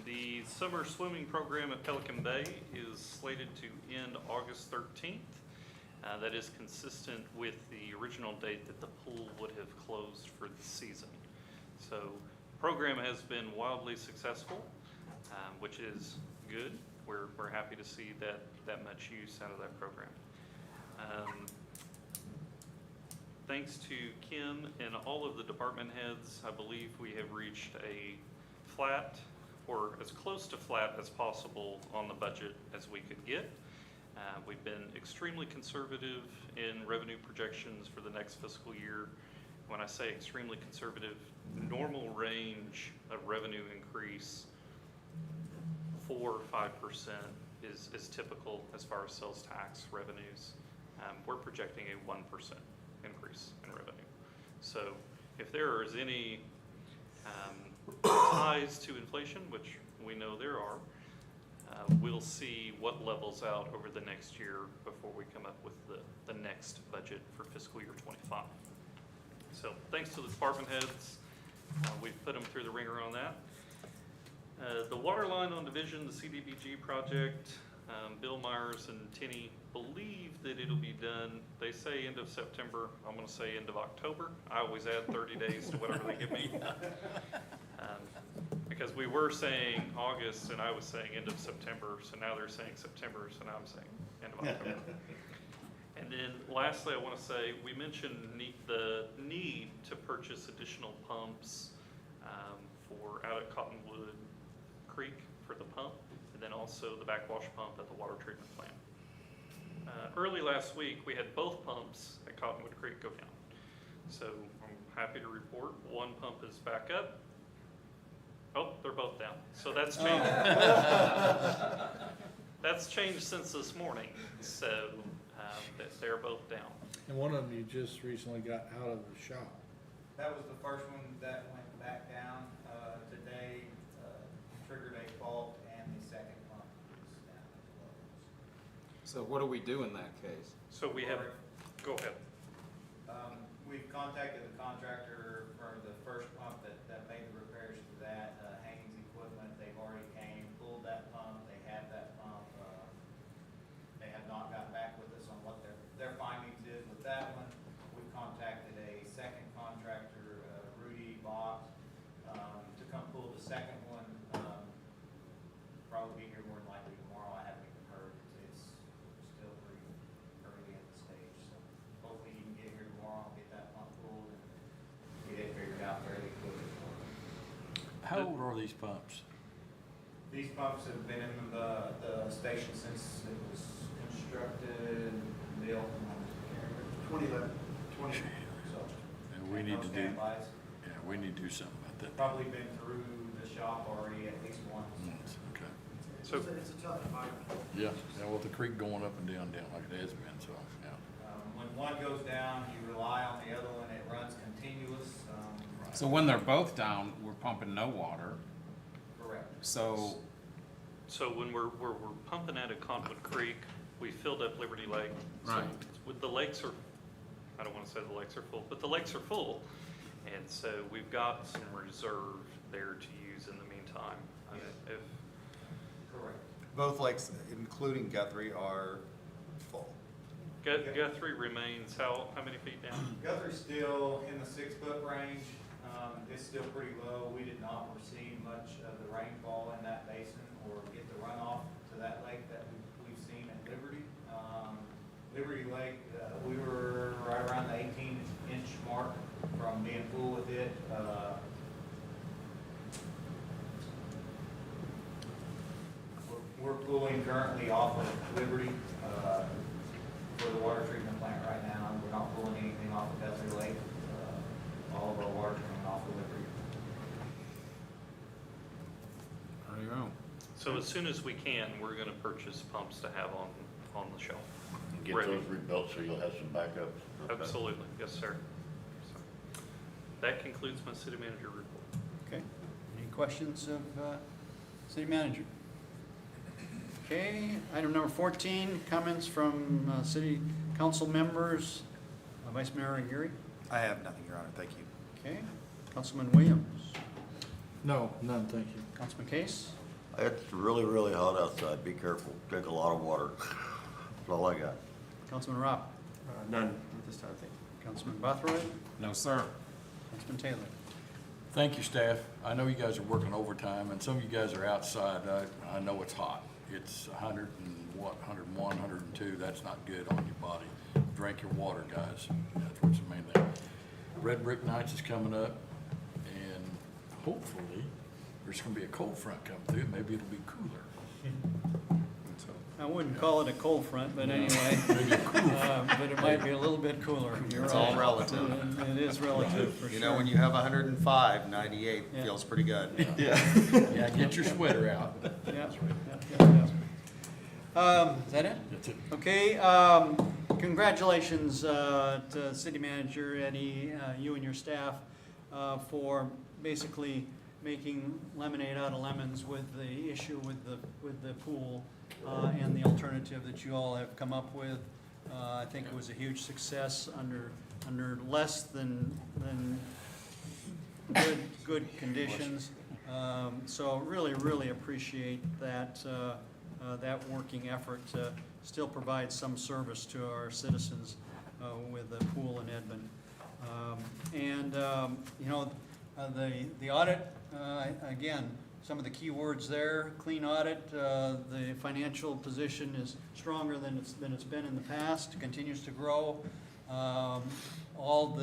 The summer swimming program at Pelican Bay is slated to end August 13th. That is consistent with the original date that the pool would have closed for the season. So the program has been wildly successful, which is good. We're happy to see that much use out of that program. Thanks to Kim and all of the department heads, I believe we have reached a flat, or as close to flat as possible on the budget as we could get. We've been extremely conservative in revenue projections for the next fiscal year. When I say extremely conservative, normal range of revenue increase 4 or 5% is typical as far as sales tax revenues. We're projecting a 1% increase in revenue. So if there is any ties to inflation, which we know there are, we'll see what levels out over the next year before we come up with the next budget for fiscal year 25. So thanks to the department heads, we've put them through the ringer on that. The water line on Division, the CDBG project, Bill Myers and Tinney believe that it'll be done, they say end of September, I'm gonna say end of October. I always add 30 days to whatever they give me. Because we were saying August and I was saying end of September, so now they're saying September, so now I'm saying end of October. And then lastly, I wanna say, we mentioned the need to purchase additional pumps for out at Cottonwood Creek for the pump, and then also the backwash pump at the water treatment plant. Early last week, we had both pumps at Cottonwood Creek go down. So I'm happy to report one pump is back up. Oh, they're both down. So that's changed. That's changed since this morning. So they're both down. And one of them you just recently got out of the shop. That was the first one that went back down. Today, triggered a fault and the second pump is down as well. So what do we do in that case? So we have, go ahead. We've contacted the contractor for the first pump that made the repairs to that, Haynes Equipment. They've already came, pulled that pump, they have that pump. They have not gotten back with us on what their findings is with that one. We've contacted a second contractor, Rudy Bach, to come pull the second one. Probably be here more than likely tomorrow. I haven't even heard. It's still pretty early in the stage, so hopefully he can get here tomorrow, get that pump pulled and get it figured out fairly quickly. How old are these pumps? These pumps have been in the station since it was constructed, built in 2011. So. And we need to do, standbys. yeah, we need to do something about that. Probably been through the shop already at least once. Okay. So It's a tough environment. Yeah, with the creek going up and down like it has been, so, yeah. When one goes down, you rely on the other one, it runs continuous. So when they're both down, we're pumping no water. Correct. So when we're pumping out of Cottonwood Creek, we filled up Liberty Lake. So Right. with the lakes are, I don't want to say the lakes are full, but the lakes are full. And so we've got some reserve there to use in the meantime. I mean, if, Correct. Both lakes, including Guthrie, are full. Guthrie remains how many feet down? Guthrie's still in the 6-foot range. It's still pretty low. We did not receive much of the rainfall in that basin or get the runoff to that lake that we've seen at Liberty. Liberty Lake, we were right around the 18-inch mark from being full with it. We're pulling currently off of Liberty for the water treatment plant right now. We're not pulling anything off of Guthrie Lake. All of our water's coming off of Liberty. there you go. So as soon as we can, we're gonna purchase pumps to have on the shelf. And get Ready. those rebuilt so you'll have some backup. Absolutely, yes, sir. So, that concludes my city manager report. Okay, any questions of city manager? Okay, item number 14, comments from city council members. Vice Mayor Guthrie. I have nothing, Your Honor, thank you. Okay, Councilman Williams. No, none, thank you. Councilman Case? It's really, really hot outside. Be careful. Drink a lot of water. That's all I got. Councilman Rob? None at this time, thank you. Councilman Guthrie? No, sir. Councilman Taylor? Thank you, staff. I know you guys are working overtime, and some of you guys are outside. I know it's hot. It's 101, 102. That's not good on your body. Drink your water, guys. That's what's the main thing. Red Brick Nights is coming up, and hopefully, there's gonna be a cold front come through. Maybe it'll be cooler. I wouldn't call it a cold front, but anyway, Maybe a cool but it might be a little bit cooler. You're It's all right. relative. It is relative, for sure. You know, when you have 105, 98 Yeah. feels pretty good. Yeah, get your sweater out. Yeah. Is that it? That's it. Okay, congratulations to City Manager Eddie, you and your staff, for basically making lemonade out of lemons with the issue with the pool and the alternative that you all have come up with. I think it was a huge success under less than good conditions. So really appreciate that working effort to still provide some service to our citizens with the pool in Edmond. The audit, again, some of the key words there, clean audit, the financial position is stronger than it's been in the past, continues to grow. All of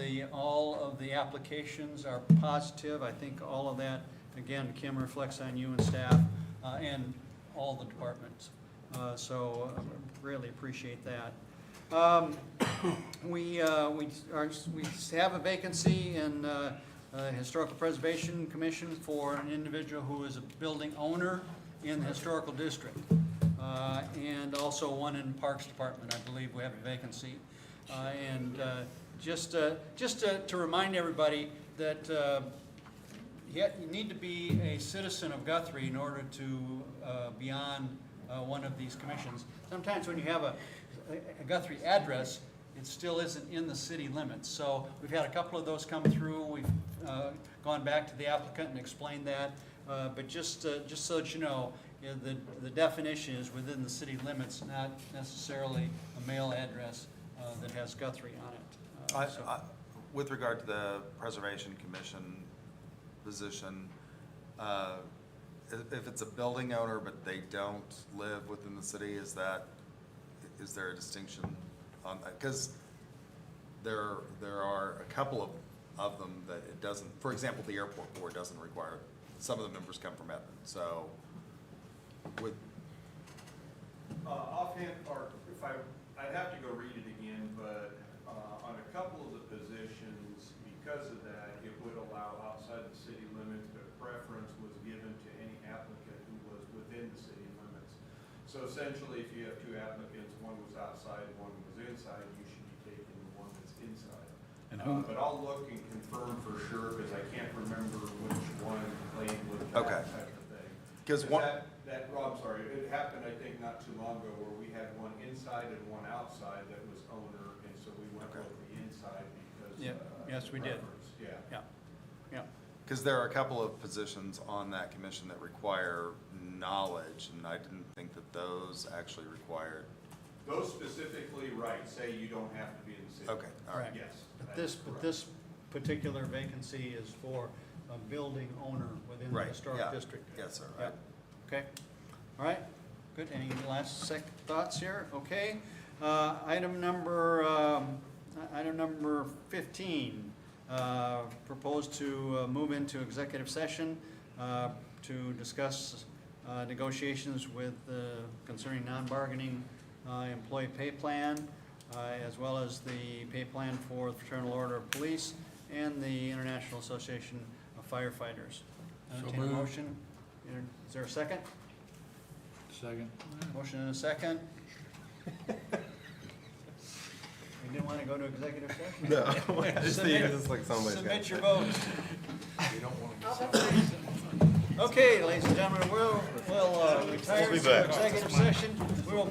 the applications are positive. I think all of that, again, Kim, reflects on you and staff, and all the departments. So really appreciate that. We have a vacancy in Historical Preservation Commission for an individual who is a building owner in the historical district. And also one in Parks Department, I believe we have a vacancy. Just to remind everybody that you need to be a citizen of Guthrie in order to be on one of these commissions. Sometimes when you have a Guthrie address, it still isn't in the city limits. So we've had a couple of those come through. We've gone back to the applicant and explained that. But just so that you know, the definition is within the city limits, not necessarily a mail address that has Guthrie on it. With regard to the Preservation Commission position, if it's a building owner but they don't live within the city, is there a distinction on that? Because there are a couple of them that it doesn't, for example, the airport board doesn't require, some of the members come from Edmond, so with. Offhand, or if I'd have to go read it again, but on a couple of the positions, because of that, it would allow outside the city limits, but preference was given to any applicant who was within the city limits. So essentially, if you have two applicants, one was outside, one was inside, you should be taking the one that's inside. And who- But I'll look and confirm for sure, because I can't remember which one played with Okay. that type of thing. Because one, Rob, sorry, it happened, I think, not too long ago, where we had one inside and one outside that was owner, and so we went Okay. with the inside because. Yeah, yes, we did. preference, Yeah. Yeah. because there are a couple of positions on that commission that require knowledge, and I didn't think that those actually required. Those specifically, right, say you don't have to be in the city. Okay, all right. Yes. But that is this correct. particular vacancy is for a building owner within the Right, historic yeah. district. Yes, sir. Yeah. Okay, all right, good. Any last thoughts here? Okay. Item number 15, proposed to move into executive session to discuss negotiations with concerning non-bargaining employee pay plan, as well as the pay plan for the Fraternal Order of Police and the International Association of Firefighters. Entertain a moved. motion. Is there a second? Second. Motion and a second. You didn't want to go to executive session? No, I just think it's like somebody's got. Submit your votes. We don't want to. Okay, ladies and gentlemen, we'll retire be to back. executive session. We will.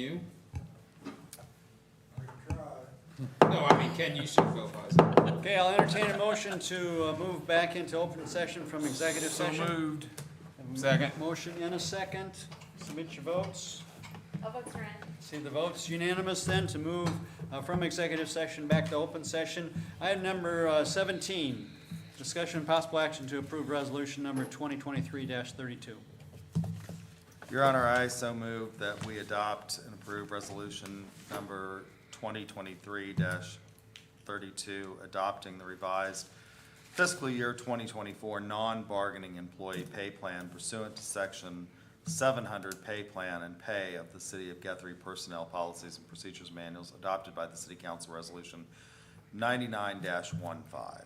you? No, I mean, can you supervise? Okay, I'll entertain a motion to move back into open session from executive session. moved. Second. Motion and a second. Submit your votes. All votes are in. See the votes unanimous then to move from executive session back to open session. Item number 17, discussion and possible action to approve resolution number 2023-32. Your Honor, I so move that we adopt and approve resolution number 2023-32, adopting the revised fiscal year 2024 non-bargaining employee pay plan pursuant to section 700 pay plan and pay of the City of Guthrie Personnel Policies and Procedures Manuals adopted by the City Council Resolution 99-15.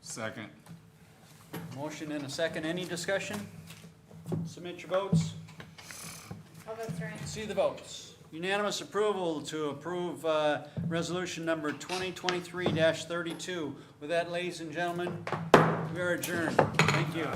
Second. Motion and a second. Any discussion? Submit your votes. All votes are in. See the votes. Unanimous approval to approve resolution number 2023-32. With that, ladies and gentlemen, we are adjourned. Thank you.